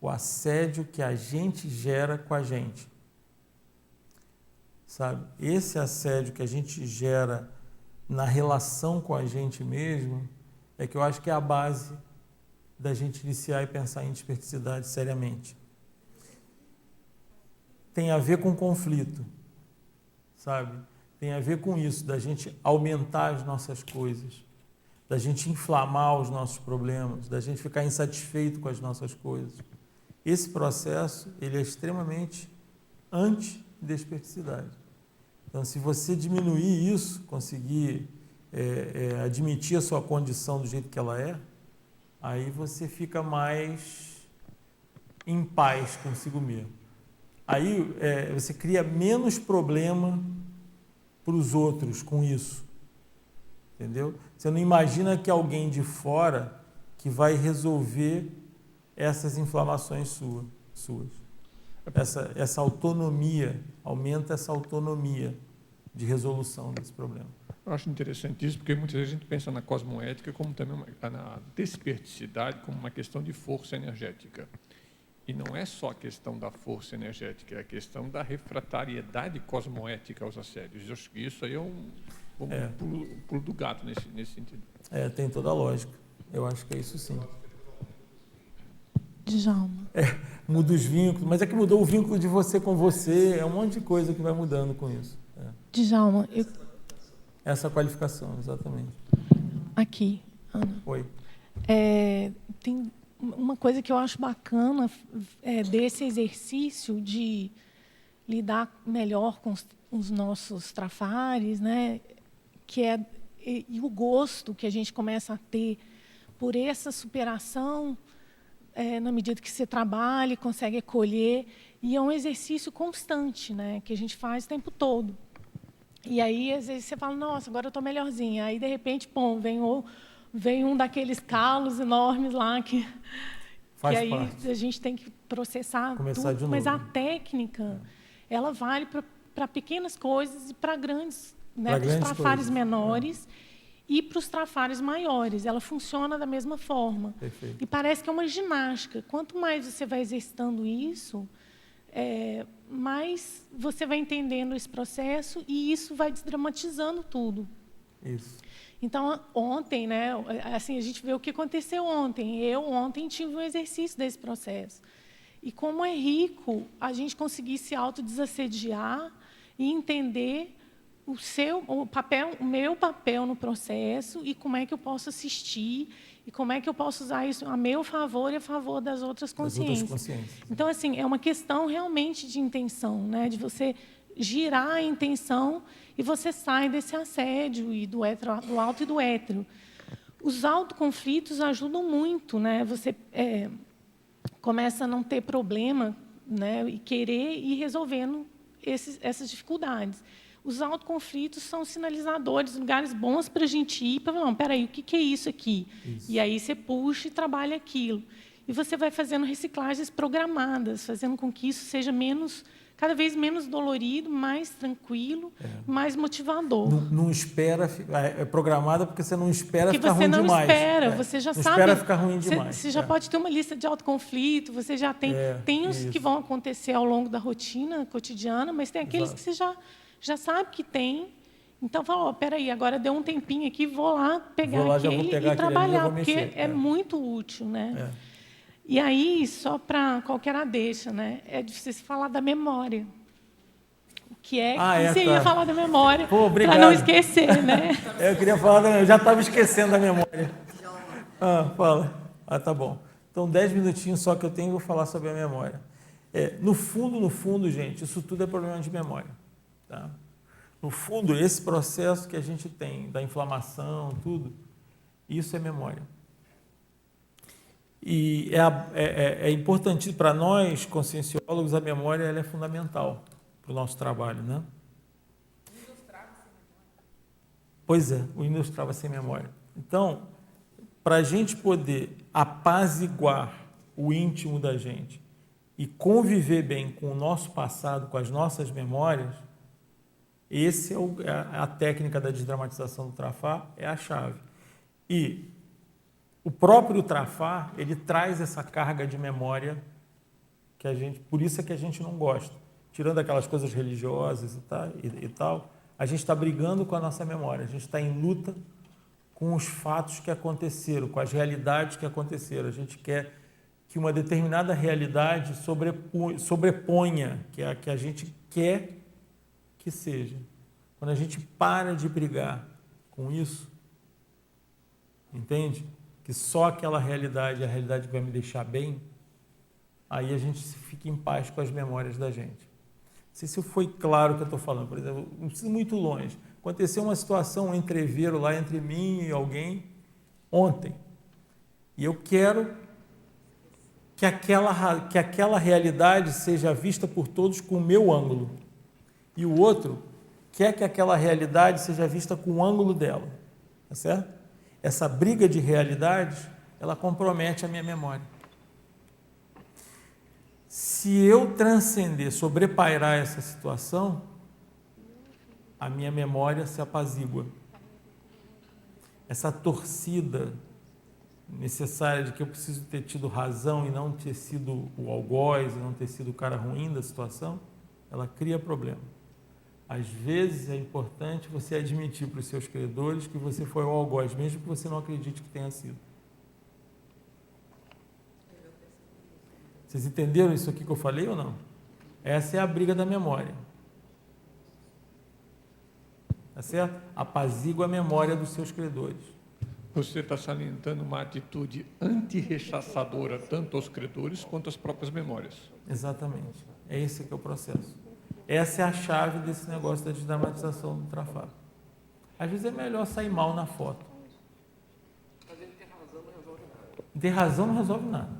O assédio que a gente gera com a gente. Sabe? Esse assédio que a gente gera na relação com a gente mesmo é que eu acho que é a base da gente iniciar e pensar em desperticidade seriamente. Tem a ver com conflito, sabe? Tem a ver com isso, da gente aumentar as nossas coisas, da gente inflamar os nossos problemas, da gente ficar insatisfeito com as nossas coisas. Esse processo, ele é extremamente anti-desperticidade. Então, se você diminuir isso, conseguir admitir a sua condição do jeito que ela é, aí você fica mais em paz consigo mesmo. Aí você cria menos problema para os outros com isso, entendeu? Você não imagina que alguém de fora que vai resolver essas inflamações suas. Essa autonomia, aumenta essa autonomia de resolução desse problema. Eu acho interessante isso, porque muitas vezes a gente pensa na cosmoética como também na desperticidade como uma questão de força energética. E não é só a questão da força energética, é a questão da refratariedade cosmoética aos assédios. Eu acho que isso aí é um pulo do gato nesse sentido. Tem toda a lógica. Eu acho que é isso sim. Djalma. Muda os vínculos, mas é que mudou o vínculo de você com você, é um monte de coisa que vai mudando com isso. Djalma, essa qualificação, exatamente. Aqui, Ana. Oi. Tem uma coisa que eu acho bacana desse exercício de lidar melhor com os nossos trafares, né? Que e o gosto que a gente começa a ter por essa superação, na medida que você trabalha e consegue colher, e é um exercício constante, né? Que a gente faz o tempo todo. E aí, às vezes, você fala, nossa, agora eu estou melhorzinha. Aí, de repente, pum, vem um daqueles calos enormes lá que aí a gente tem que processar começar tudo. Mas a técnica, ela vale para pequenas coisas e para grandes, né, para os trafares menores e para os trafares maiores. Ela funciona da mesma forma. Perfeito. E parece que é uma ginástica. Quanto mais você vai exercitando isso, mais você vai entendendo esse processo e isso vai desdramatizando tudo. Isso. Então, ontem, né, assim, a gente vê o que aconteceu ontem. Eu, ontem, tive um exercício desse processo. E como é rico a gente conseguir se autodesassediar e entender o meu papel no processo e como é que eu posso assistir e como é que eu posso usar isso a meu favor e a favor das outras consciências. Então, assim, é uma questão realmente de intenção, né, de você girar a intenção e você sai desse assédio e do alto e do hétero. Os autoconflitos ajudam muito, né? Você começa a não ter problema, né? E querer ir resolvendo essas dificuldades. Os autoconflitos são sinalizadores, lugares bons para a gente ir, para falar, não, peraí, o que é isso aqui? Isso. E aí você puxa e trabalha aquilo. E você vai fazendo reciclagens programadas, fazendo com que isso seja cada vez menos dolorido, mais tranquilo, mais motivador. Não espera, é programada porque você não espera ficar ruim demais. Porque você não espera, você já não sabe. Espera ficar ruim demais. Você já pode ter uma lista de autoconflito, você já tem. Tem os que vão acontecer ao longo da rotina cotidiana, mas tem aqueles que você já sabe que tem. Então, fala, peraí, agora deu um tempinho aqui, vou lá pegar aquele e trabalhar, porque é muito útil, né? E aí, só para qualquer deixa, né? É difícil falar da memória. O que você ia falar da memória, para não esquecer, né? Eu queria falar eu já estava esquecendo da memória. Fala. Tá bom. Então, 10 minutinhos só que eu tenho, vou falar sobre a memória. No fundo, gente, isso tudo é problema de memória. Tá? No fundo, esse processo que a gente tem, da inflamação, tudo, isso é memória. E é importante para nós, conscienciólogos, a memória ela é fundamental para o nosso trabalho, né? Pois é, o Windows trava sem memória. Então, para a gente poder apaziguar o íntimo da gente e conviver bem com o nosso passado, com as nossas memórias, esse a técnica da desdramatização do trafar, é a chave. E o próprio trafar, ele traz essa carga de memória por isso é que a gente não gosta. Tirando aquelas coisas religiosas e tal, a gente está brigando com a nossa memória, a gente está em luta com os fatos que aconteceram, com as realidades que aconteceram. A gente quer que uma determinada realidade sobreponha, que é a que a gente quer que seja. Quando a gente para de brigar com isso, entende? Que só aquela realidade é a realidade que vai me deixar bem, aí a gente fica em paz com as memórias da gente. Não sei se foi claro o que eu estou falando. Por exemplo, não preciso ir muito longe. Aconteceu uma situação, um entreveiro lá entre mim e alguém ontem. E eu quero que aquela realidade seja vista por todos com o meu ângulo. E o outro quer que aquela realidade seja vista com o ângulo dela. Tá certo? Essa briga de realidades, ela compromete a minha memória. Se eu transcender, sobrepairar essa situação, a minha memória se apazigua. Essa torcida necessária de que eu preciso ter tido razão e não ter sido o algoz, e não ter sido o cara ruim da situação, ela cria problema. Às vezes é importante você admitir para os seus credores que você foi o algoz, mesmo que você não acredite que tenha sido. Vocês entenderam isso aqui que eu falei ou não? Essa é a briga da memória. tá certo? Apazigua a memória dos seus credores. Você está salientando uma atitude antirrechaçadora tanto aos credores quanto às próprias memórias. Exatamente. É esse que é o processo. Essa é a chave desse negócio da desdramatização do trafar. Às vezes é melhor sair mal na foto. Ter razão não resolve nada.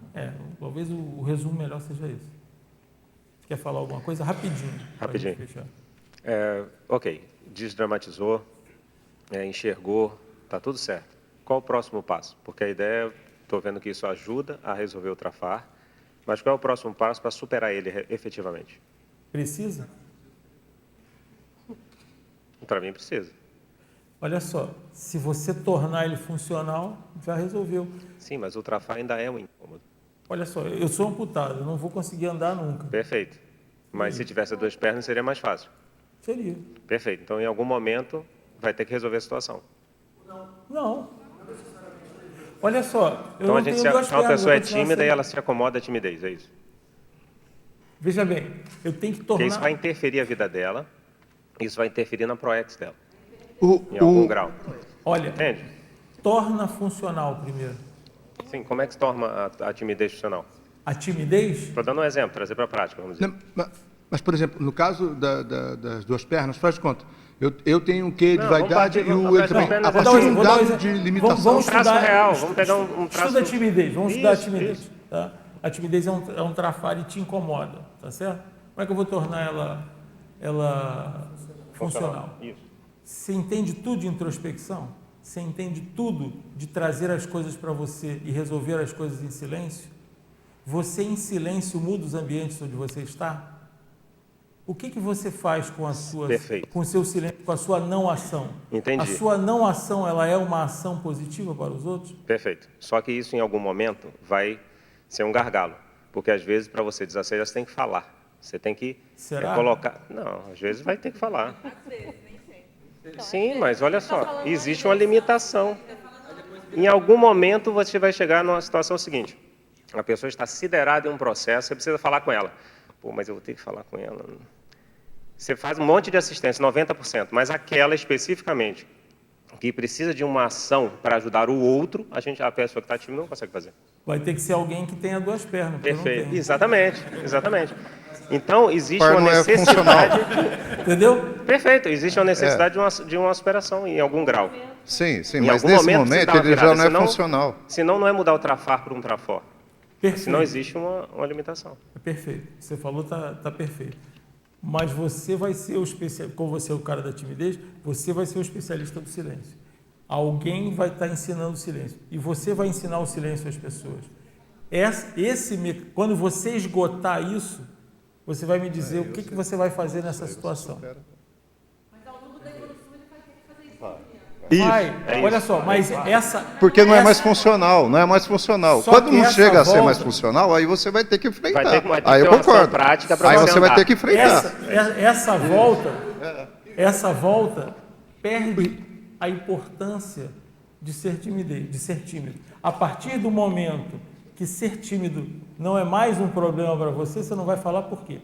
Talvez o resumo melhor seja esse. Quer falar alguma coisa? Rapidinho. Rapidinho. Ok, desdramatizou, enxergou, está tudo certo. Qual o próximo passo? Porque a ideia, estou vendo que isso ajuda a resolver o trafar, mas qual é o próximo passo para superar ele efetivamente? Precisa? Para mim, precisa. Olha só, se você tornar ele funcional, já resolveu. Sim, mas o trafar ainda é um incômodo. Olha só, eu sou amputado, eu não vou conseguir andar nunca. Perfeito. Mas se tivesse duas pernas, seria mais fácil. Seria. Perfeito. Então, em algum momento, vai ter que resolver a situação. Não. Olha só, eu então, não tenho duas pernas. Então, a pessoa é tímida e ela se acomoda à timidez, é isso? Veja bem, eu tenho que tornar... Porque isso vai interferir a vida dela, isso vai interferir na ProEx dela. Em algum grau. Olha, entende? Torna funcional primeiro. Sim, como é que se torna a timidez funcional? A timidez? Estou dando um exemplo, trazer para a prática, vamos dizer. Mas, por exemplo, no caso das duas pernas, faz de conta. Eu tenho um quê de vaidade e o ele também. A partir de um dado de limitação. Vamos estudar real, vamos pegar um traço... Estuda a timidez, vamos estudar a timidez. Tá? A timidez é um trafar e te incomoda, tá certo? Como é que eu vou tornar ela funcional? Isso. Você entende tudo de introspecção? Você entende tudo de trazer as coisas para você e resolver as coisas em silêncio? Você em silêncio muda os ambientes onde você está? O que você faz com com o seu silêncio, com a sua não ação? Entendi. A sua não ação, ela é uma ação positiva para os outros? Perfeito. Só que isso em algum momento vai ser um gargalo, porque às vezes para você desacelerar você tem que falar. Você tem que colocar. Não, às vezes vai ter que falar. Sim, mas olha só, existe uma limitação. Em algum momento você vai chegar numa situação seguinte: a pessoa está siderada em um processo, você precisa falar com ela. Pô, mas eu vou ter que falar com ela. Você faz um monte de assistência, 90%, mas aquela especificamente que precisa de uma ação para ajudar o outro, a pessoa que está tímida não consegue fazer. Vai ter que ser alguém que tenha duas pernas. Perfeito. Exatamente. Então, existe uma necessidade... Entendeu? Perfeito. Existe uma necessidade de uma aspiração em algum grau. Sim, mas nesse momento ele já não é funcional. Senão não é mudar o trafar para um trafor. Perfeito. Senão existe uma limitação. É perfeito. Você falou, tá perfeito. Mas você vai ser o especialista, como você é o cara da timidez, você vai ser o especialista do silêncio. Alguém vai estar ensinando o silêncio. E você vai ensinar o silêncio às pessoas. Quando você esgotar isso, você vai me dizer o que você vai fazer nessa situação. Olha só, mas essa... Porque não é mais funcional, não é mais funcional. Quando não chega a ser mais funcional, aí você vai ter que enfrentar. Aí eu concordo. Aí você vai ter que enfrentar. Essa volta perde a importância de ser tímido. A partir do momento que ser tímido não é mais um problema para você, você não vai falar por quê.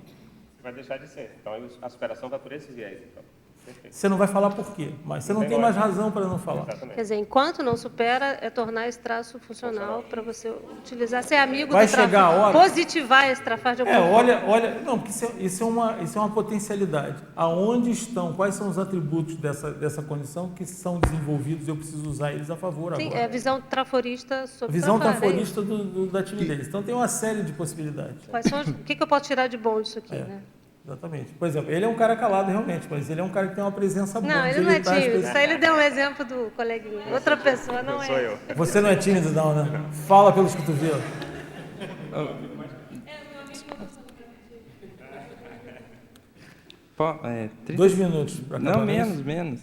Você vai deixar de ser. Então a superação vai por esse viés, então. Você não vai falar por quê, mas você não tem mais razão para não falar. Quer dizer, enquanto não supera, é tornar esse traço funcional para você utilizar, ser amigo vai do chegar a hora... positivar esse trafar de alguma forma. Não, porque isso é uma potencialidade. Aonde estão, quais são os atributos dessa condição que são desenvolvidos, eu preciso usar eles a favor Sim, agora. é a visão traforista sobre visão trafar, traforista da timidez. Então tem uma série de possibilidades. o que eu posso tirar de bom disso aqui, né? Exatamente. Por exemplo, ele é um cara calado realmente, mas ele é um cara que tem uma presença boa. Não, ele não é tímido. Isso aí ele deu um exemplo do coleguinha. Outra pessoa não é. Sou eu. Você não é tímido, não, né? Fala pelos cotovelos. Pô, 2 minutos para acabar. Não, menos.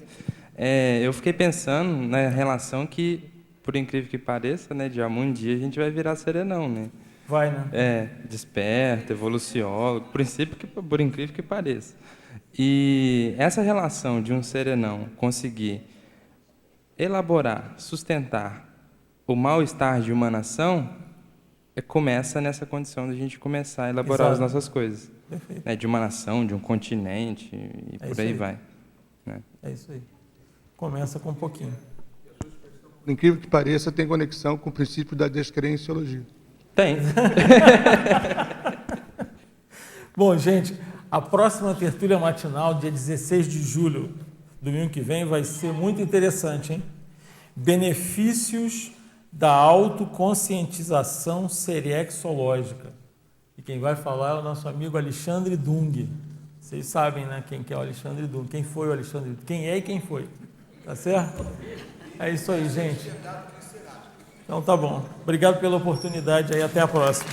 Eu fiquei pensando na relação que, por incrível que pareça, né, de um dia a gente vai virar serenão, né? Vai, né? Desperta, evoluciólogo, por incrível que pareça. E essa relação de um serenão conseguir elaborar, sustentar o mal-estar de uma nação, começa nessa condição de a gente começar a elaborar as nossas coisas. Perfeito. Né, de uma nação, de um continente, e por aí vai. Né? É isso aí. Começa com um pouquinho. Por incrível que pareça, tem conexão com o princípio da descreenciologia. Tem. Bom, gente, a próxima tertúlia matinal, dia 16 de julho, domingo que vem, vai ser muito interessante, hein? Benefícios da autoconscientização serexológica. E quem vai falar é o nosso amigo Alexandre Dung. Vocês sabem, né, quem que é o Alexandre Dung, quem foi o Alexandre Dung, quem é e quem foi. Tá certo? É isso aí, gente. Então tá bom. Obrigado pela oportunidade aí. Até a próxima.